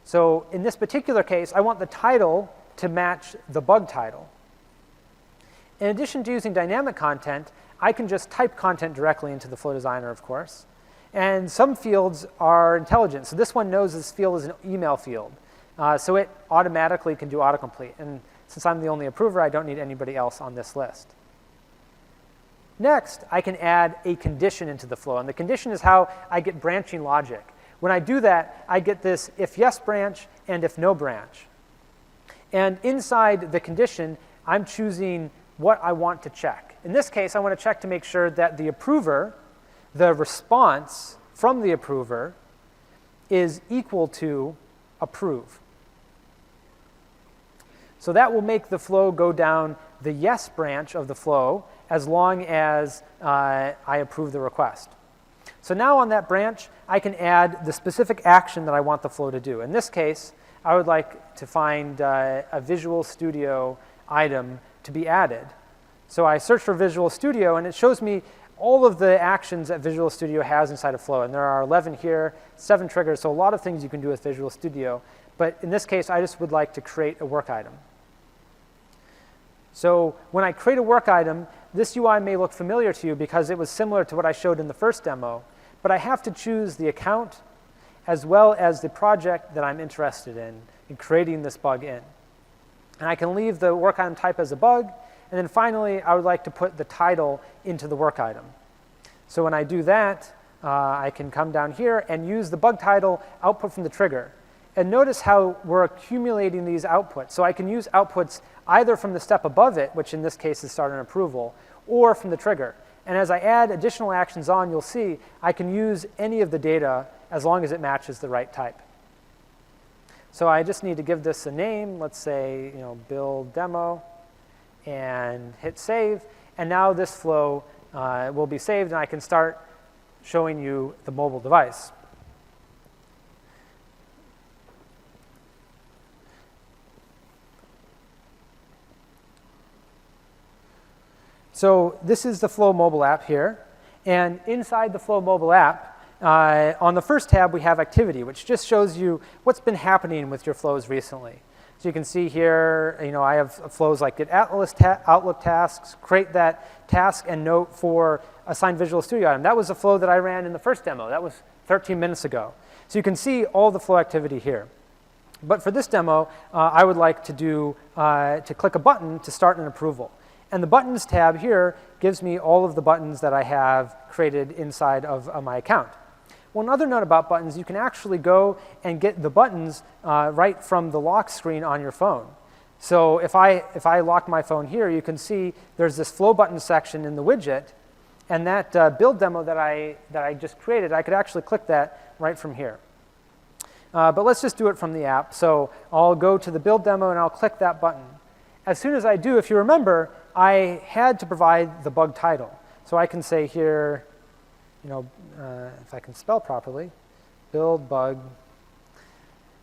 So in this particular case, I want the title to match the bug title. In addition to using dynamic content, I can just type content directly into the Flow Designer, of course. And some fields are intelligent. So this one knows this field is an email field. So it automatically can do autocomplete. And since I'm the only approver, I don't need anybody else on this list. Next, I can add a condition into the flow. And the condition is how I get branching logic. When I do that, I get this if yes branch and if no branch. And inside the condition, I'm choosing what I want to check. In this case, I want to check to make sure that the approver, the response from the approver, is equal to approve. So that will make the flow go down the yes branch of the flow as long as I approve the request. So now on that branch, I can add the specific action that I want the flow to do. In this case, I would like to find a Visual Studio item to be added. So I search for Visual Studio, and it shows me all of the actions that Visual Studio has inside of Flow. And there are 11 here, 7 triggers, so a lot of things you can do with Visual Studio. But in this case, I just would like to create a work item. So when I create a work item, this UI may look familiar to you because it was similar to what I showed in the first demo. But I have to choose the account as well as the project that I'm interested in creating this bug in. And I can leave the work item type as a bug. And then finally, I would like to put the title into the work item. So when I do that, I can come down here and use the bug title output from the trigger. And notice how we're accumulating these outputs. So I can use outputs either from the step above it, which in this case is start an approval, or from the trigger. And as I add additional actions on, you'll see I can use any of the data as long as it matches the right type. So I just need to give this a name. Let's say, build demo, and hit save. And now this flow will be saved, and I can start showing you the mobile device. So this is the Flow mobile app here. And inside the Flow mobile app, on the first tab, we have activity, which just shows you what's been happening with your flows recently. So you can see here, I have flows like get Outlook tasks, create that task and note for assign Visual Studio item. That was a flow that I ran in the first demo. That was 13 minutes ago. So you can see all the flow activity here. But for this demo, I would like to click a button to start an approval. And the Buttons tab here gives me all of the buttons that I have created inside of my account. Well, another note about buttons, you can actually go and get the buttons right from the lock screen on your phone. So if I lock my phone here, you can see there's this Flow button section in the widget, and that build demo that I just created, I could actually click that right from here. But let's just do it from the app. So I'll go to the build demo, and I'll click that button. As soon as I do, if you remember, I had to provide the bug title. So I can say here, if I can spell properly, build bug,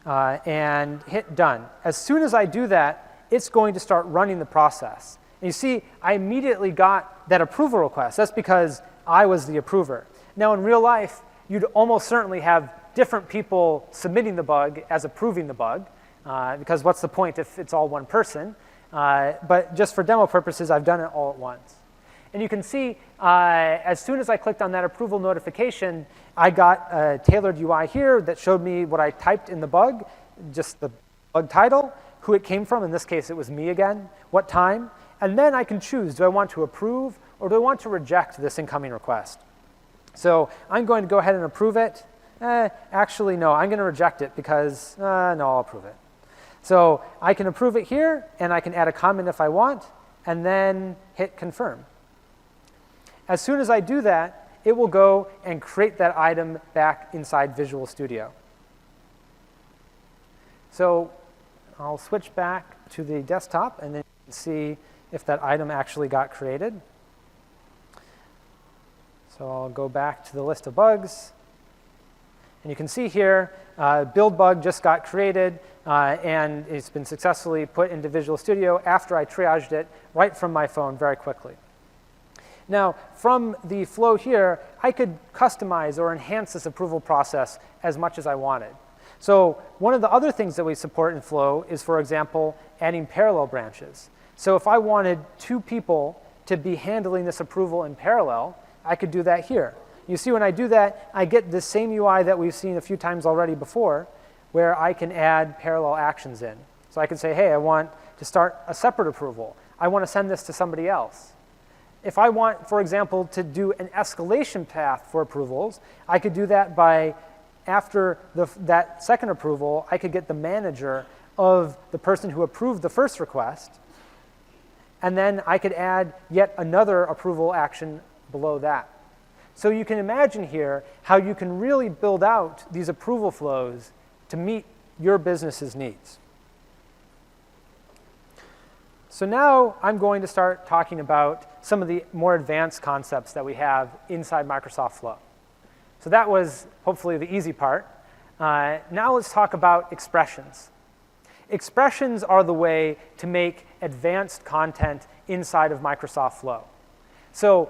and hit done. As soon as I do that, it's going to start running the process. And you see, I immediately got that approval request. That's because I was the approver. Now, in real life, you'd almost certainly have different people submitting the bug as approving the bug, because what's the point if it's all one person? But just for demo purposes, I've done it all at once. And you can see, as soon as I clicked on that approval notification, I got a tailored UI here that showed me what I typed in the bug, just the bug title, who it came from. In this case, it was me again, what time. And then I can choose, do I want to approve or do I want to reject this incoming request? So I'm going to go ahead and approve it. Actually, no, I'm going to reject it because, no, I'll approve it. So I can approve it here, and I can add a comment if I want, and then hit confirm. As soon as I do that, it will go and create that item back inside Visual Studio. So I'll switch back to the desktop, and then you can see if that item actually got created. So I'll go back to the list of bugs. And you can see here, build bug just got created, and it's been successfully put into Visual Studio after I triaged it right from my phone very quickly. Now, from the flow here, I could customize or enhance this approval process as much as I wanted. So one of the other things that we support in Flow is, for example, adding parallel branches. So if I wanted 2 people to be handling this approval in parallel, I could do that here. You see, when I do that, I get the same UI that we've seen a few times already before, where I can add parallel actions in. So I can say, hey, I want to start a separate approval. I want to send this to somebody else. If I want, for example, to do an escalation path for approvals, I could do that by, after that second approval, I could get the manager of the person who approved the first request, and then I could add yet another approval action below that. So you can imagine here how you can really build out these approval flows to meet your business's needs. So now I'm going to start talking about some of the more advanced concepts that we have inside Microsoft Flow. So that was hopefully the easy part. Now let's talk about expressions. Expressions are the way to make advanced content inside of Microsoft Flow. So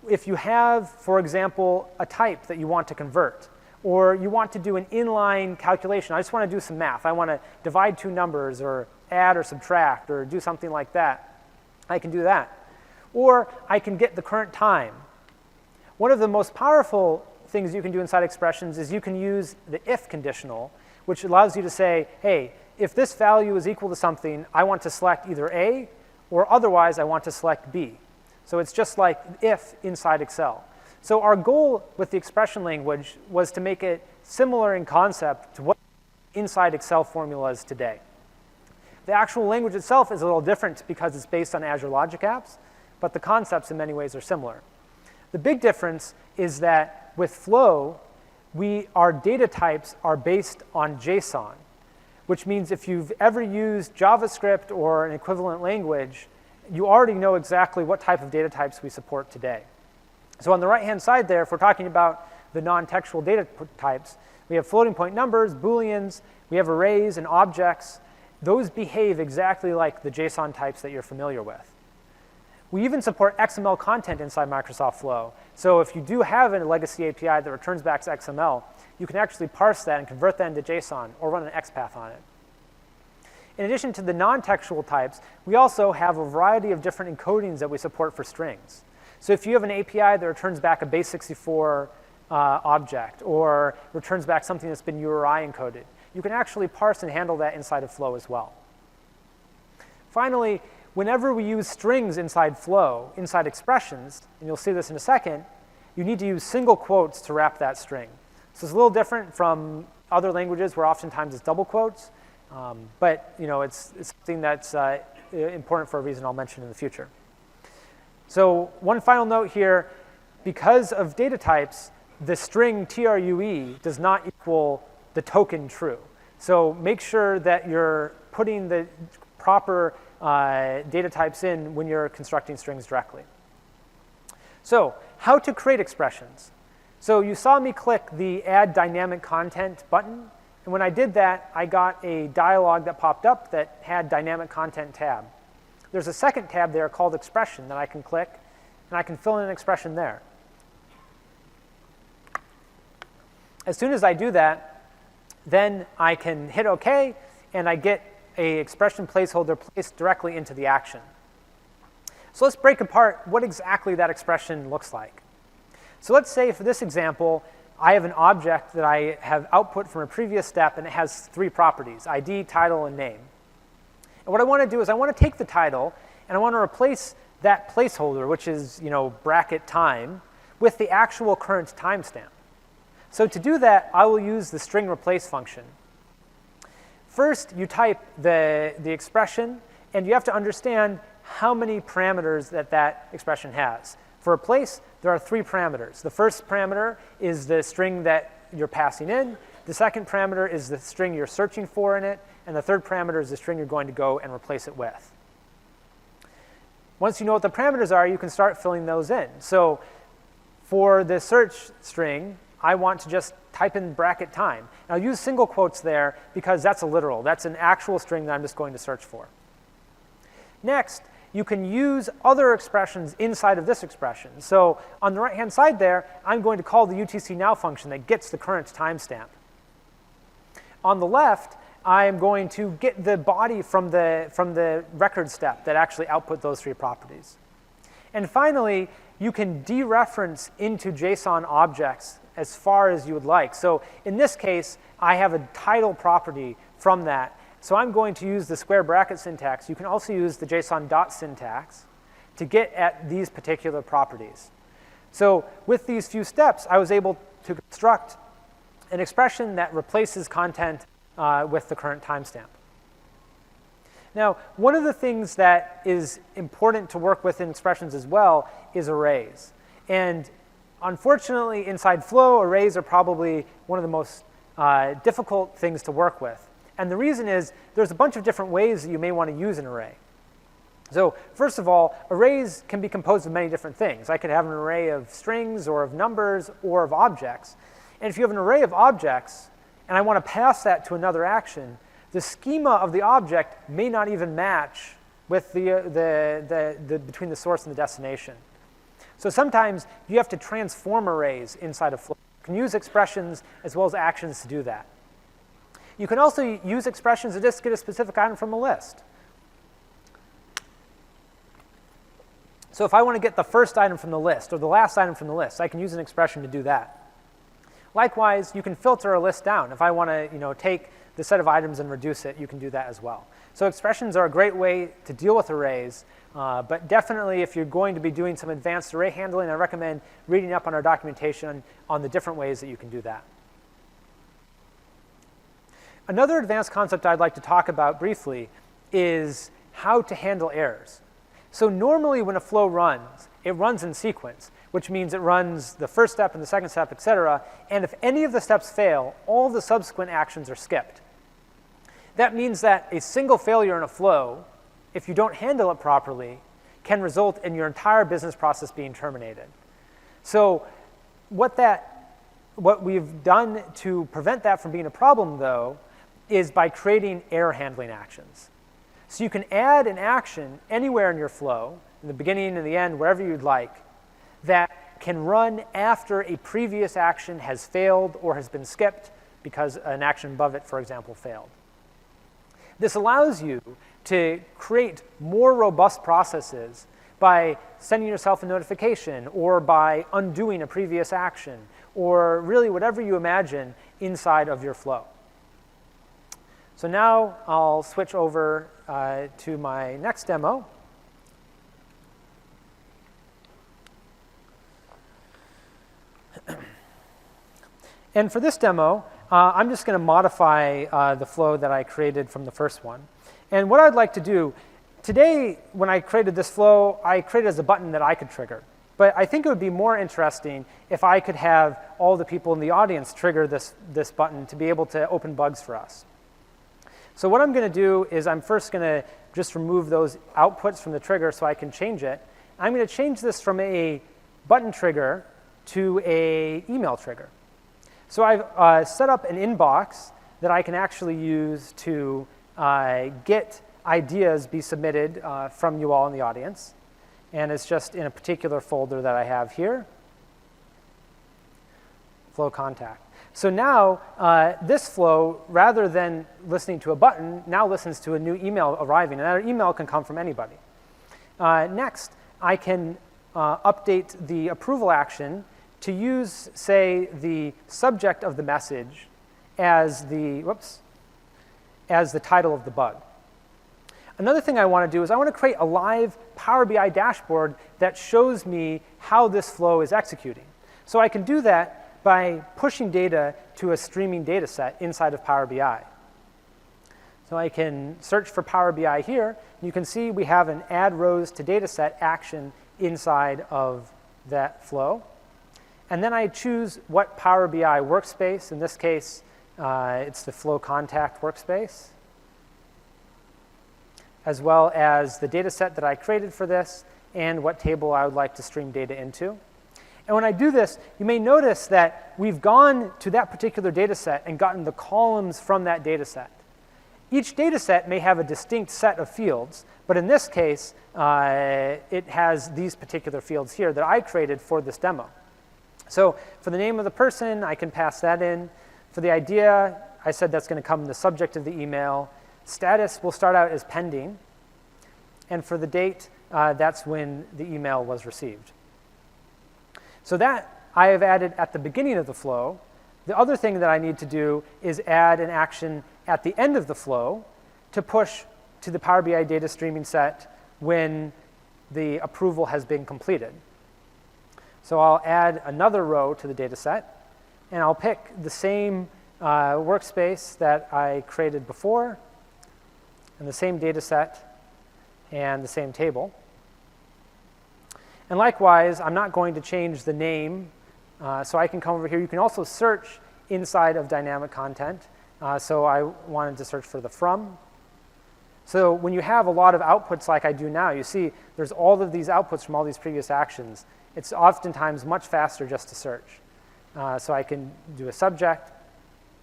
if you have, for example, a type that you want to convert, or you want to do an inline calculation, I just want to do some math. I want to divide 2 numbers, or add or subtract, or do something like that. I can do that. Or I can get the current time. One of the most powerful things you can do inside expressions is you can use the if conditional, which allows you to say, hey, if this value is equal to something, I want to select either A, or otherwise I want to select B. So it's just like if inside Excel. So our goal with the expression language was to make it similar in concept to what inside Excel formulas today. The actual language itself is a little different because it's based on Azure Logic Apps, but the concepts in many ways are similar. The big difference is that with Flow, our data types are based on JSON, which means if you've ever used JavaScript or an equivalent language, you already know exactly what type of data types we support today. So on the right-hand side there, if we're talking about the non-textual data types, we have floating point numbers, Booleans, we have arrays and objects. Those behave exactly like the JSON types that you're familiar with. We even support XML content inside Microsoft Flow. So if you do have a legacy API that returns back to XML, you can actually parse that and convert that into JSON or run an XPath on it. In addition to the non-textual types, we also have a variety of different encodings that we support for strings. So if you have an API that returns back a base64 object or returns back something that's been URI encoded, you can actually parse and handle that inside of Flow as well. Finally, whenever we use strings inside Flow, inside expressions, and you'll see this in a second, you need to use single quotes to wrap that string. So it's a little different from other languages where oftentimes it's double quotes, but it's something that's important for a reason I'll mention in the future. So one final note here, because of data types, the string true does not equal the token true. So make sure that you're putting the proper data types in when you're constructing strings directly. So how to create expressions. So you saw me click the Add Dynamic Content button. And when I did that, I got a dialog that popped up that had Dynamic Content tab. There's a second tab there called Expression that I can click, and I can fill in an expression there. As soon as I do that, then I can hit OK, and I get an expression placeholder placed directly into the action. So let's break apart what exactly that expression looks like. So let's say for this example, I have an object that I have output from a previous step, and it has 3 properties, ID, title, and name. And what I want to do is I want to take the title, and I want to replace that placeholder, which is bracket time, with the actual current timestamp. So to do that, I will use the string replace function. First, you type the expression, and you have to understand how many parameters that expression has. For replace, there are 3 parameters. The first parameter is the string that you're passing in. The second parameter is the string you're searching for in it. And the third parameter is the string you're going to go and replace it with. Once you know what the parameters are, you can start filling those in. So for the search string, I want to just type in bracket time. And I'll use single quotes there because that's a literal. That's an actual string that I'm just going to search for. Next, you can use other expressions inside of this expression. So on the right-hand side there, I'm going to call the UTC-now function that gets the current timestamp. On the left, I'm going to get the body from the record step that actually output those 3 properties. And finally, you can dereference into JSON objects as far as you would like. So in this case, I have a title property from that. So I'm going to use the square bracket syntax. You can also use the JSON dot syntax to get at these particular properties. So with these few steps, I was able to construct an expression that replaces content with the current timestamp. Now, one of the things that is important to work with in expressions as well is arrays. And unfortunately, inside Flow, arrays are probably one of the most difficult things to work with. And the reason is there's a bunch of different ways that you may want to use an array. So first of all, arrays can be composed of many different things. I could have an array of strings or of numbers or of objects. And if you have an array of objects, and I want to pass that to another action, the schema of the object may not even match with between the source and the destination. So sometimes you have to transform arrays inside of Flow. You can use expressions as well as actions to do that. You can also use expressions to just get a specific item from a list. So if I want to get the first item from the list or the last item from the list, I can use an expression to do that. Likewise, you can filter a list down. If I want to take the set of items and reduce it, you can do that as well. So expressions are a great way to deal with arrays, but definitely if you're going to be doing some advanced array handling, I recommend reading up on our documentation on the different ways that you can do that. Another advanced concept I'd like to talk about briefly is how to handle errors. So normally when a flow runs, it runs in sequence, which means it runs the first step and the second step, et cetera. And if any of the steps fail, all the subsequent actions are skipped. That means that a single failure in a flow, if you don't handle it properly, can result in your entire business process being terminated. So what we've done to prevent that from being a problem, though, is by creating error handling actions. So you can add an action anywhere in your flow, in the beginning and the end, wherever you'd like, that can run after a previous action has failed or has been skipped because an action above it, for example, failed. This allows you to create more robust processes by sending yourself a notification or by undoing a previous action or really whatever you imagine inside of your flow. So now I'll switch over to my next demo. And for this demo, I'm just going to modify the flow that I created from the first one. And what I'd like to do, today when I created this flow, I created as a button that I could trigger. But I think it would be more interesting if I could have all the people in the audience trigger this button to be able to open bugs for us. So what I'm going to do is I'm first going to just remove those outputs from the trigger so I can change it. I'm going to change this from a button trigger to an email trigger. So I've set up an inbox that I can actually use to get ideas be submitted from you all in the audience. And it's just in a particular folder that I have here, flow contact. So now this flow, rather than listening to a button, now listens to a new email arriving. And that email can come from anybody. Next, I can update the approval action to use, say, the subject of the message as the title of the bug. Another thing I want to do is I want to create a live Power BI dashboard that shows me how this flow is executing. So I can do that by pushing data to a streaming data set inside of Power BI. So I can search for Power BI here. You can see we have an add rows to data set action inside of that flow. And then I choose what Power BI workspace. In this case, it's the flow contact workspace, as well as the data set that I created for this and what table I would like to stream data into. And when I do this, you may notice that we've gone to that particular data set and gotten the columns from that data set. Each data set may have a distinct set of fields, but in this case, it has these particular fields here that I created for this demo. So for the name of the person, I can pass that in. For the idea, I said that's going to come in the subject of the email. Status will start out as pending. And for the date, that's when the email was received. So that I have added at the beginning of the flow. The other thing that I need to do is add an action at the end of the flow to push to the Power BI data streaming set when the approval has been completed. So I'll add another row to the data set, and I'll pick the same workspace that I created before, and the same data set, and the same table. And likewise, I'm not going to change the name, so I can come over here. You can also search inside of dynamic content. So I wanted to search for the from. So when you have a lot of outputs like I do now, you see there's all of these outputs from all these previous actions. It's oftentimes much faster just to search. So I can do a subject.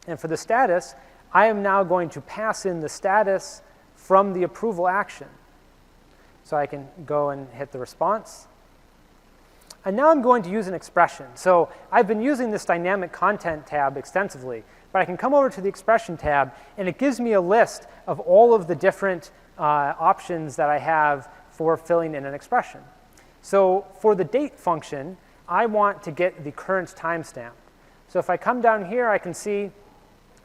And for the status, I am now going to pass in the status from the approval action. So I can go and hit the response. And now I'm going to use an expression. So I've been using this dynamic content tab extensively, but I can come over to the expression tab, and it gives me a list of all of the different options that I have for filling in an expression. So for the date function, I want to get the current timestamp. So if I come down here, I can see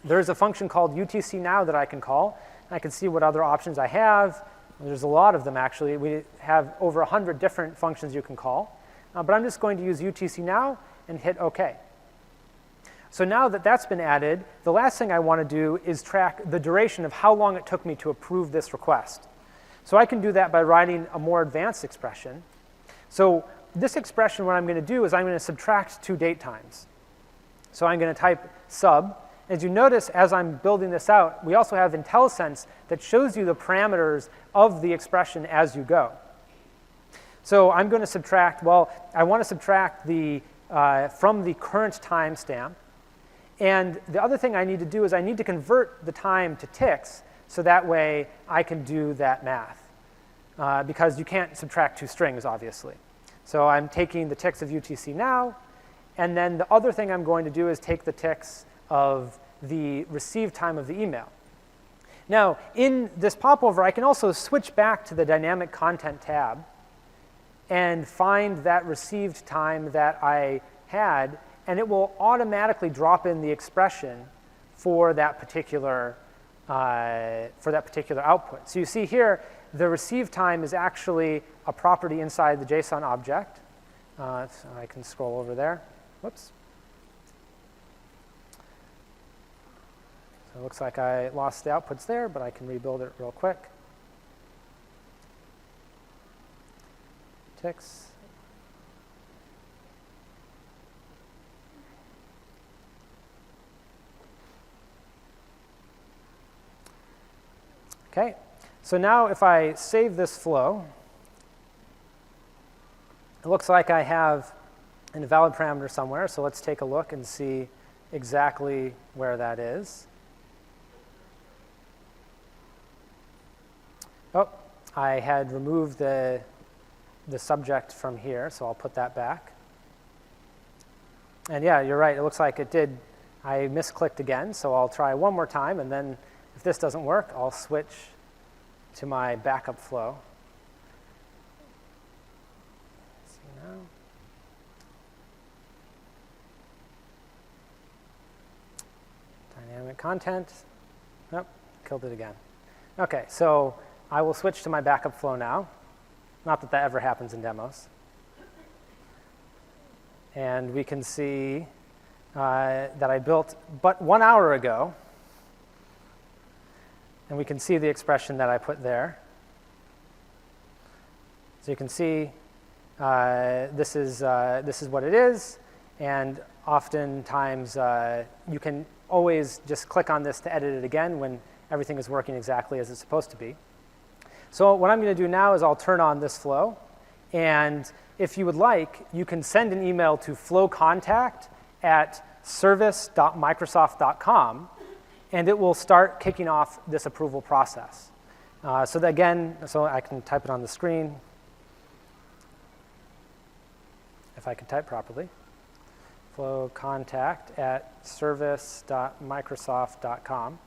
there's a function called UTC now that I can call. I can see what other options I have. There's a lot of them, actually. We have over 100 different functions you can call. But I'm just going to use UTC now and hit OK. So now that that's been added, the last thing I want to do is track the duration of how long it took me to approve this request. So I can do that by writing a more advanced expression. So this expression, what I'm going to do is I'm going to subtract 2 date times. So I'm going to type sub. As you notice, as I'm building this out, we also have IntelliSense that shows you the parameters of the expression as you go. So I'm going to subtract, well, I want to subtract from the current timestamp. And the other thing I need to do is I need to convert the time to ticks so that way I can do that math. Because you can't subtract 2 strings, obviously. So I'm taking the ticks of UTC now, and then the other thing I'm going to do is take the ticks of the receive time of the email. Now, in this popover, I can also switch back to the dynamic content tab and find that received time that I had, and it will automatically drop in the expression for that particular output. So you see here, the receive time is actually a property inside the JSON object. So I can scroll over there. Whoops. So it looks like I lost the outputs there, but I can rebuild it real quick. Ticks. OK, so now if I save this flow, it looks like I have an invalid parameter somewhere. So let's take a look and see exactly where that is. Oh, I had removed the subject from here, so I'll put that back. And yeah, you're right. It looks like it did. I misclicked again, so I'll try one more time. And then if this doesn't work, I'll switch to my backup flow. Let's see now. Dynamic content. Nope, killed it again. OK, so I will switch to my backup flow now. Not that that ever happens in demos. And we can see that I built but 1 hour ago. And we can see the expression that I put there. So you can see this is what it is. And oftentimes, you can always just click on this to edit it again when everything is working exactly as it's supposed to be. So what I'm going to do now is I'll turn on this flow. And if you would like, you can send an email to flowcontact@service.microsoft.com. And it will start kicking off this approval process. So I can type it on the screen if I can type properly. flowcontact@service.microsoft.com.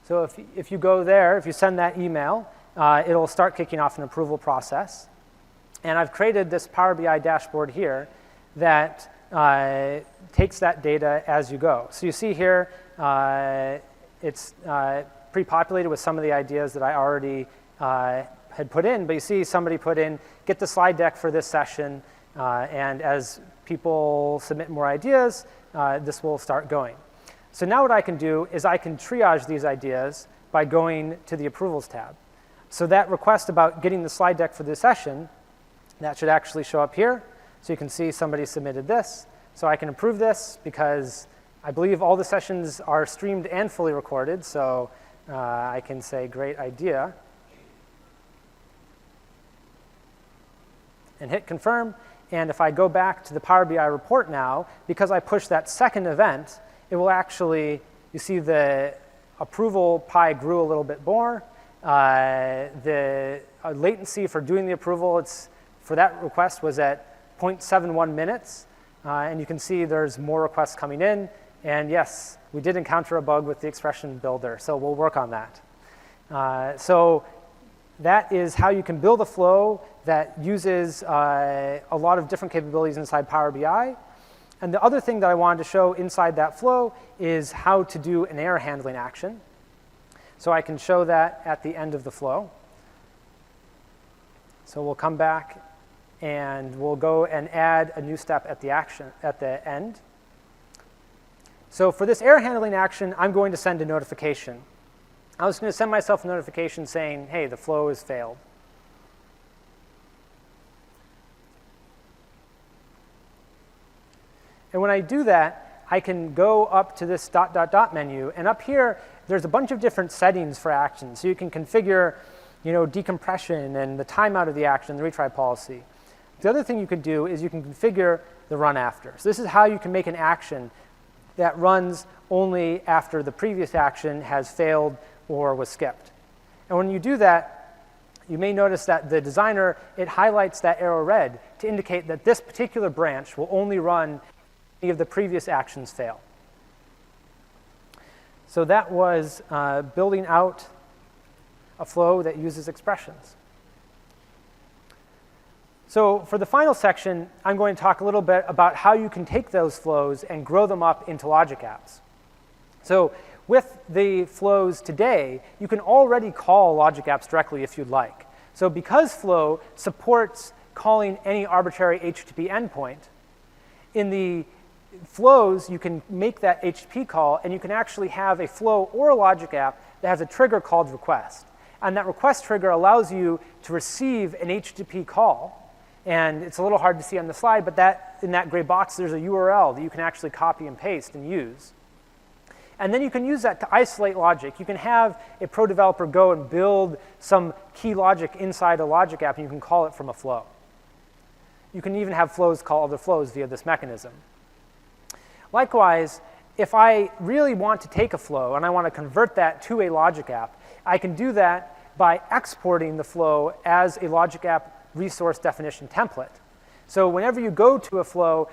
So if you go there, if you send that email, it'll start kicking off an approval process. And I've created this Power BI dashboard here that takes that data as you go. So you see here, it's pre-populated with some of the ideas that I already had put in. But you see somebody put in, get the slide deck for this session. And as people submit more ideas, this will start going. So now what I can do is I can triage these ideas by going to the Approvals tab. So that request about getting the slide deck for this session, that should actually show up here. So you can see somebody submitted this. So I can approve this because I believe all the sessions are streamed and fully recorded. So I can say, great idea. And hit confirm. And if I go back to the Power BI report now, because I pushed that second event, it will actually, you see the approval pie grew a little bit more. The latency for doing the approval, for that request was at 0.71 minutes. And you can see there's more requests coming in. And yes, we did encounter a bug with the expression builder, so we'll work on that. So that is how you can build a flow that uses a lot of different capabilities inside Power BI. And the other thing that I wanted to show inside that flow is how to do an error handling action. So I can show that at the end of the flow. So we'll come back and we'll go and add a new step at the end. So for this error handling action, I'm going to send a notification. I was going to send myself a notification saying, hey, the flow has failed. And when I do that, I can go up to this ... menu, and up here, there's a bunch of different settings for actions. So you can configure, decompression and the timeout of the action, the retry policy. The other thing you could do is you can configure the run after. So this is how you can make an action that runs only after the previous action has failed or was skipped. And when you do that, you may notice that the designer, it highlights that arrow red to indicate that this particular branch will only run if any of the previous actions fail. So that was building out a flow that uses expressions. So for the final section, I'm going to talk a little bit about how you can take those flows and grow them up into logic apps. So with the flows today, you can already call logic apps directly if you'd like. So because Flow supports calling any arbitrary HTTP endpoint, in the flows, you can make that HTTP call, and you can actually have a flow or a logic app that has a trigger called request. And that request trigger allows you to receive an HTTP call. And it's a little hard to see on the slide, but in that gray box, there's a URL that you can actually copy and paste and use. And then you can use that to isolate logic. You can have a pro developer go and build some key logic inside a logic app, and you can call it from a flow. You can even have flows call other flows via this mechanism. Likewise, if I really want to take a flow and I want to convert that to a logic app, I can do that by exporting the flow as a logic app resource definition template. So whenever you go to a flow,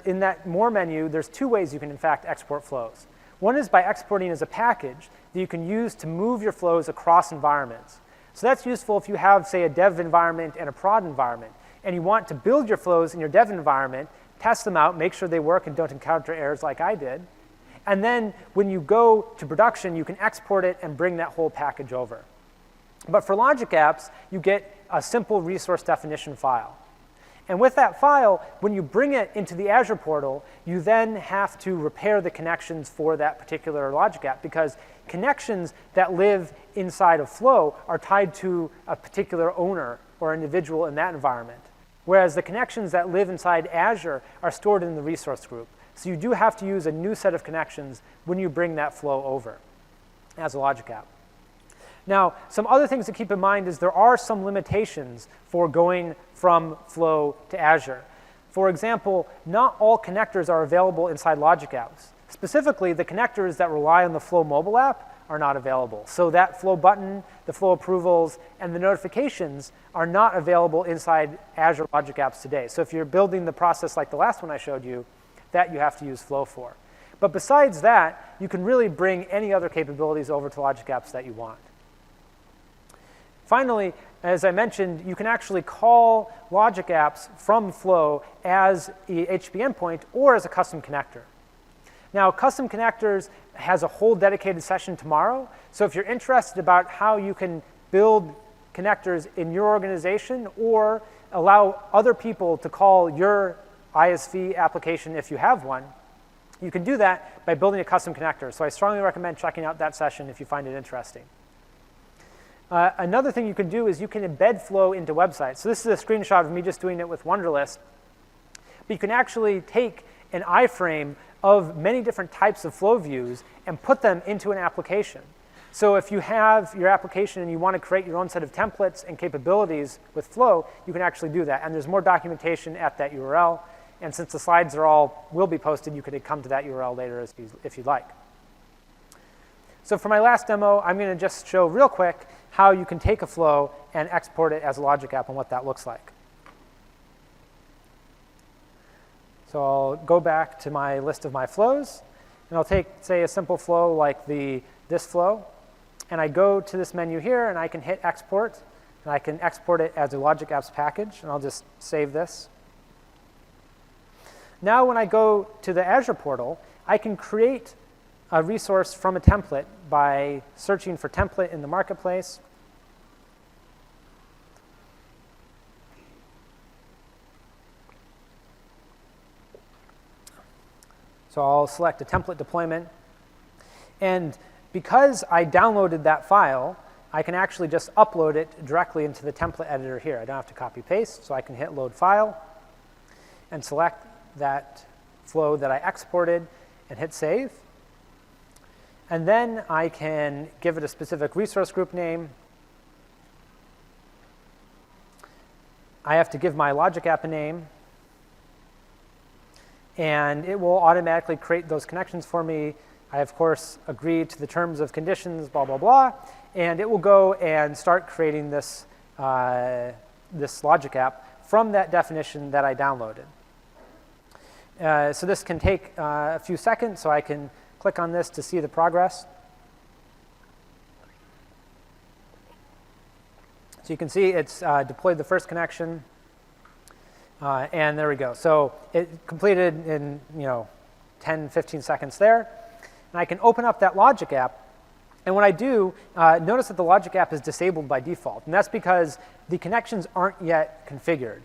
in that More menu, there's two ways you can, in fact, export flows. One is by exporting as a package that you can use to move your flows across environments. So that's useful if you have, say, a dev environment and a prod environment, and you want to build your flows in your dev environment, test them out, make sure they work and don't encounter errors like I did. And then when you go to production, you can export it and bring that whole package over. But for logic apps, you get a simple resource definition file. And with that file, when you bring it into the Azure portal, you then have to repair the connections for that particular logic app, because connections that live inside of Flow are tied to a particular owner or individual in that environment, whereas the connections that live inside Azure are stored in the resource group. So you do have to use a new set of connections when you bring that flow over as a logic app. Now, some other things to keep in mind is there are some limitations for going from Flow to Azure. For example, not all connectors are available inside logic apps. Specifically, the connectors that rely on the Flow mobile app are not available. So that Flow button, the Flow approvals, and the notifications are not available inside Azure Logic Apps today. So if you're building the process like the last one I showed you, that you have to use Flow for. But besides that, you can really bring any other capabilities over to Logic Apps that you want. Finally, as I mentioned, you can actually call logic apps from Flow as a HTTP endpoint or as a custom connector. Now, custom connectors has a whole dedicated session tomorrow. So if you're interested about how you can build connectors in your organization or allow other people to call your ISV application if you have one, you can do that by building a custom connector. So I strongly recommend checking out that session if you find it interesting. Another thing you can do is you can embed Flow into websites. So this is a screenshot of me just doing it with Wunderlist. But you can actually take an iframe of many different types of Flow views and put them into an application. So if you have your application and you want to create your own set of templates and capabilities with Flow, you can actually do that. And there's more documentation at that URL. And since the slides will be posted, you could come to that URL later if you'd like. So for my last demo, I'm going to just show real quick how you can take a flow and export it as a logic app and what that looks like. So I'll go back to my list of my flows, and I'll take, say, a simple flow like this flow, and I go to this menu here, and I can hit export, and I can export it as a logic apps package, and I'll just save this. Now when I go to the Azure portal, I can create a resource from a template by searching for template in the marketplace. So I'll select a template deployment. And because I downloaded that file, I can actually just upload it directly into the template editor here. I don't have to copy paste, so I can hit load file and select that flow that I exported and hit save. And then I can give it a specific resource group name. I have to give my logic app a name. And it will automatically create those connections for me. I, of course, agree to the terms of conditions, blah, blah, blah. And it will go and start creating this, this logic app from that definition that I downloaded. So this can take a few seconds, so I can click on this to see the progress. So you can see it's deployed the first connection. And there we go. So it completed in 10, 15 seconds there. And I can open up that logic app. And when I do, notice that the logic app is disabled by default. And that's because the connections aren't yet configured.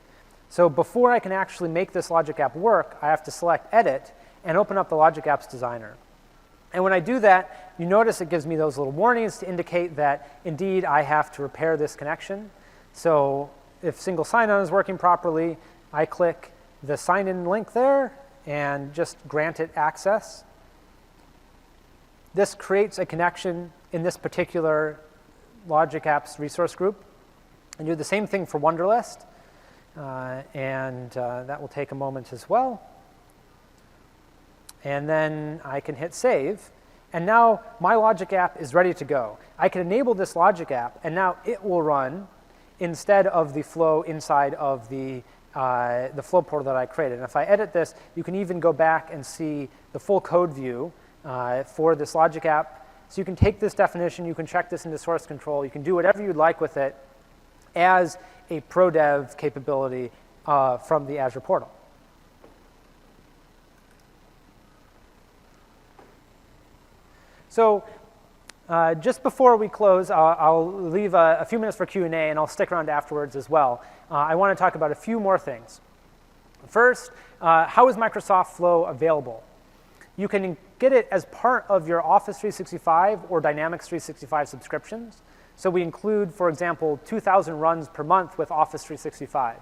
So before I can actually make this logic app work, I have to select Edit and open up the Logic Apps Designer. And when I do that, you notice it gives me those little warnings to indicate that, indeed, I have to repair this connection. So if single sign-on is working properly, I click the sign-in link there and just grant it access. This creates a connection in this particular Logic Apps resource group. And do the same thing for Wunderlist. That will take a moment as well. And then I can hit save. And now my logic app is ready to go. I can enable this logic app, and now it will run instead of the flow inside of the flow portal that I created. And if I edit this, you can even go back and see the full code view for this logic app. So you can take this definition, you can check this into source control, you can do whatever you'd like with it as a pro dev capability from the Azure portal. So just before we close, I'll leave a few minutes for Q&A, and I'll stick around afterwards as well. I want to talk about a few more things. First, how is Microsoft Flow available? You can get it as part of your Office 365 or Dynamics 365 subscriptions. So we include, for example, 2,000 runs per month with Office 365.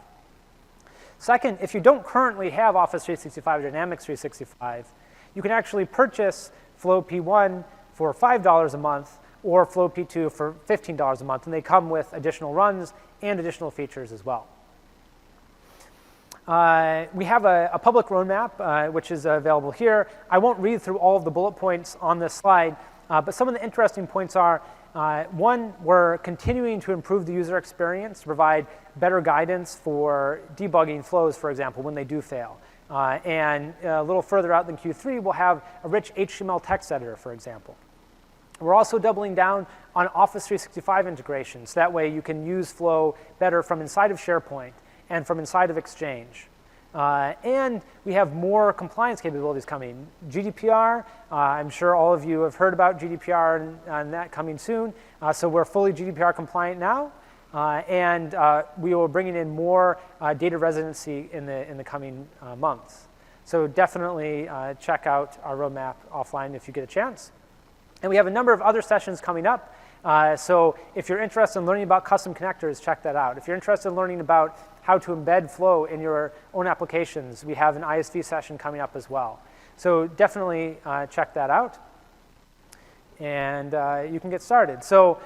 Second, if you don't currently have Office 365 or Dynamics 365, you can actually purchase Flow P1 for $5 a month or Flow P2 for $15 a month, and they come with additional runs and additional features as well. We have a public roadmap, which is available here. I won't read through all of the bullet points on this slide, but some of the interesting points are, one, we're continuing to improve the user experience to provide better guidance for debugging flows, for example, when they do fail. And a little further out than Q3, we'll have a rich HTML text editor, for example. We're also doubling down on Office 365 integrations. That way you can use Flow better from inside of SharePoint and from inside of Exchange. And we have more compliance capabilities coming. GDPR, I'm sure all of you have heard about GDPR and that coming soon. So we're fully GDPR compliant now. And we will bring in more data residency in the coming months. So definitely check out our roadmap offline if you get a chance. And we have a number of other sessions coming up. So if you're interested in learning about custom connectors, check that out. If you're interested in learning about how to embed Flow in your own applications, we have an ISV session coming up as well. So definitely check that out. And you can get started. So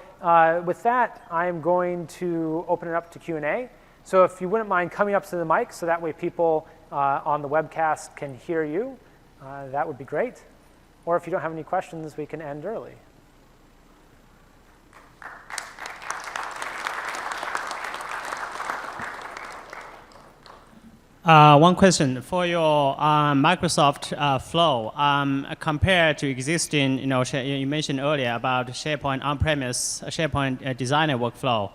with that, I'm going to open it up to Q&A. So if you wouldn't mind coming up to the mic so that way people on the webcast can hear you, that would be great. Or if you don't have any questions, we can end early. One question for your Microsoft Flow, compared to existing, you mentioned earlier about SharePoint on-premise, SharePoint Designer workflow.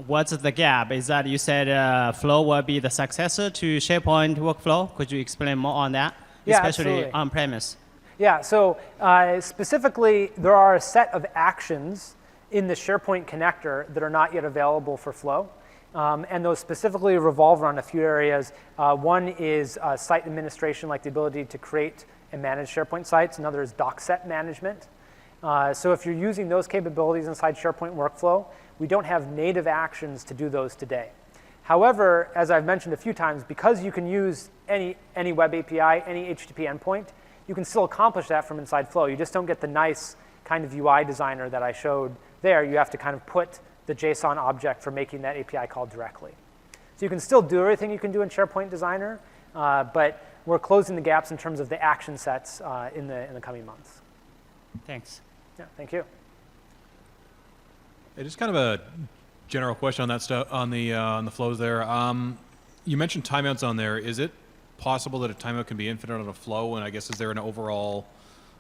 What's the gap? Is that you said Flow will be the successor to SharePoint workflow? Could you explain more on that, yeah, especially on-premise? Yeah, so specifically, there are a set of actions in the SharePoint connector that are not yet available for Flow. And those specifically revolve around a few areas. One is site administration, like the ability to create and manage SharePoint sites. Another is doc set management. So if you're using those capabilities inside SharePoint workflow, we don't have native actions to do those today. However, as I've mentioned a few times, because you can use any web API, any HTTP endpoint, you can still accomplish that from inside Flow. You just don't get the nice kind of UI designer that I showed there. You have to kind of put the JSON object for making that API call directly. So you can still do everything you can do in SharePoint Designer, but we're closing the gaps in terms of the action sets in the coming months. Thanks. Yeah, thank you. Hey, just kind of a general question on that stuff, on the flows there. You mentioned timeouts on there. Is it possible that a timeout can be infinite on a flow? And I guess is there an overall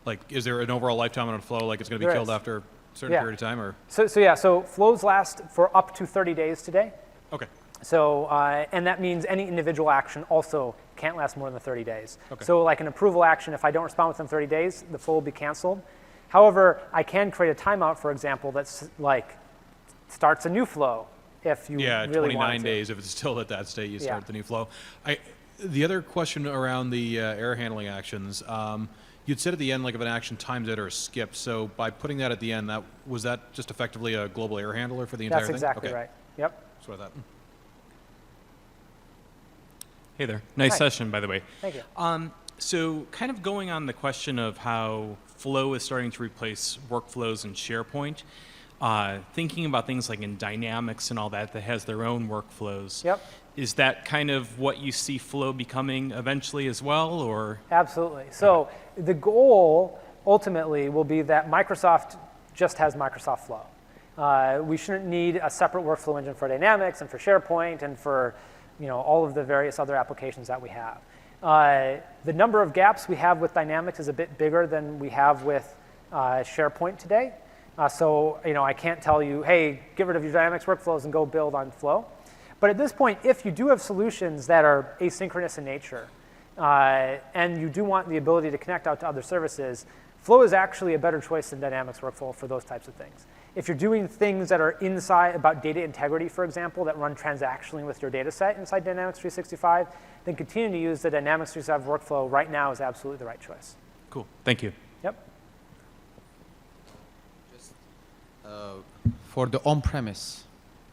lifetime on a flow, like it's going to be killed after a certain period of time, or? So flows last for up to 30 days today. Okay. So, and that means any individual action also can't last more than 30 days. Okay. So like an approval action, if I don't respond within 30 days, the flow will be canceled. However, I can create a timeout, for example, that's like starts a new flow if you really 29 want to. days. If it's still at that state, you start the new flow. The other question around the error handling actions, you'd said at the end, like if an action times out or is skipped. So by putting that at the end, was that just effectively a global error handler for the entire thing? That's exactly right. Yep. That's what I thought. Hey there. Nice Hi. session, by the way. Thank you. So kind of going on the question of how Flow is starting to replace workflows in SharePoint, thinking about things like in Dynamics and all that has their own workflows. Yep. Is that kind of what you see Flow becoming eventually as well, or? Absolutely. So the goal ultimately will be that Microsoft just has Microsoft Flow. We shouldn't need a separate workflow engine for Dynamics and for SharePoint and for all of the various other applications that we have. The number of gaps we have with Dynamics is a bit bigger than we have with SharePoint today. So I can't tell you, hey, get rid of your Dynamics workflows and go build on Flow. But at this point, if you do have solutions that are asynchronous in nature, and you do want the ability to connect out to other services, Flow is actually a better choice than Dynamics Workflow for those types of things. If you're doing things that are inside about data integrity, for example, that run transactionally with your data set inside Dynamics 365, then continuing to use the Dynamics 365 workflow right now is absolutely the right choice. Cool. Thank you. Yep. For the on-premise,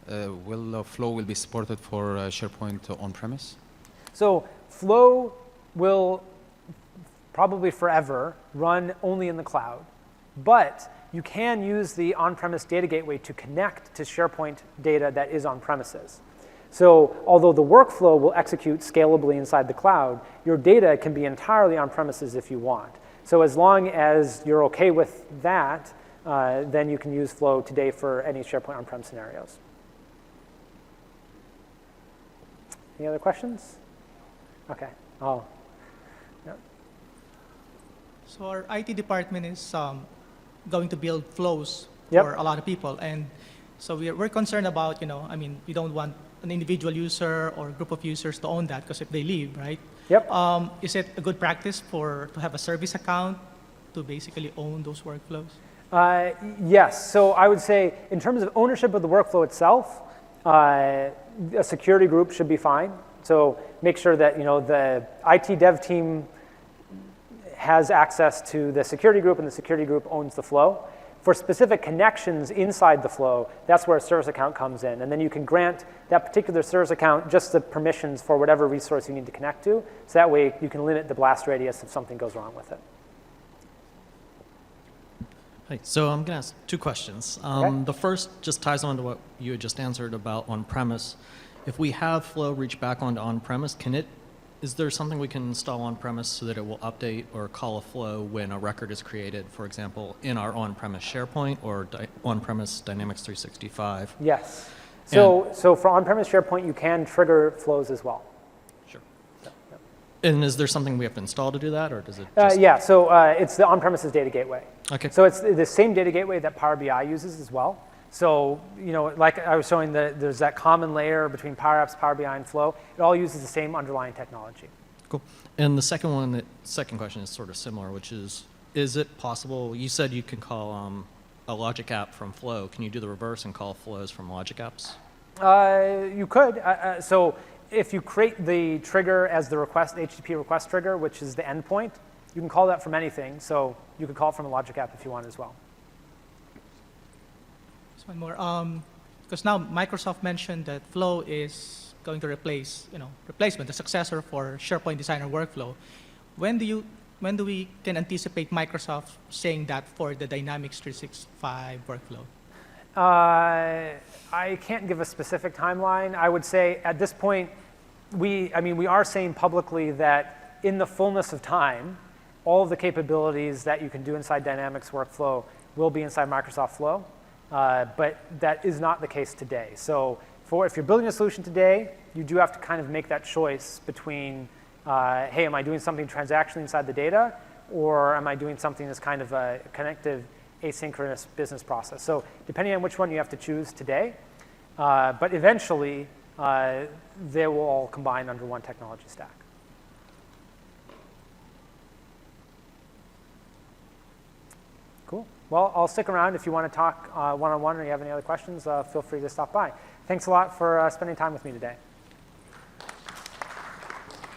will Flow be supported for SharePoint on-premise? So Flow will probably forever run only in the cloud, but you can use the on-premise data gateway to connect to SharePoint data that is on premises. So although the workflow will execute scalably inside the cloud, your data can be entirely on premises if you want. So as long as you're okay with that, then you can use Flow today for any SharePoint on-prem scenarios. Any other questions? Okay. So our IT department is going to build flows Yep. for a lot of people, and so we're concerned about, we don't want an individual user or group of users to own that, because if they leave, right? Yep. Is it a good practice to have a service account to basically own those workflows? Yes. So I would say in terms of ownership of the workflow itself, a security group should be fine. So make sure that the IT dev team has access to the security group, and the security group owns the flow. For specific connections inside the flow, that's where a service account comes in. And then you can grant that particular service account just the permissions for whatever resource you need to connect to. So that way you can limit the blast radius if something goes wrong with it. Hi, so I'm going to ask two questions. Okay. The first just ties on to what you had just answered about on-premise. If we have Flow reach back onto on-premise, is there something we can install on-premise so that it will update or call a flow when a record is created, for example, in our on-premise SharePoint or on-premise Dynamics 365? Yes. So for on-premise SharePoint, you can trigger flows as well. Sure. And is there something we have to install to do that, or does it just... Yeah, so it's the on-premises data gateway. Okay. So it's the same data gateway that Power BI uses as well. So, like I was showing, there's that common layer between Power Apps, Power BI, and Flow. It all uses the same underlying technology. Cool. And the second question is sort of similar, which is it possible, you said you can call a Logic app from Flow. Can you do the reverse and call flows from Logic apps? You could. So if you create the trigger as the request, HTTP request trigger, which is the endpoint, you can call that from anything. So you could call it from a Logic app if you want as well. Just one more. Because now Microsoft mentioned that Flow is going to replace, replacement, the successor for SharePoint Designer workflow. When do we can anticipate Microsoft saying that for the Dynamics 365 workflow? I can't give a specific timeline. I would say at this point, we are saying publicly that in the fullness of time, all of the capabilities that you can do inside Dynamics workflow will be inside Microsoft Flow, but that is not the case today. So if you're building a solution today, you do have to kind of make that choice between, hey, am I doing something transactionally inside the data, or am I doing something that's kind of a connective asynchronous business process? So depending on which one you have to choose today, but eventually they will all combine under one technology stack. Cool. Well, I'll stick around if you want to talk one-on-one or you have any other questions, feel free to stop by. Thanks a lot for spending time with me today.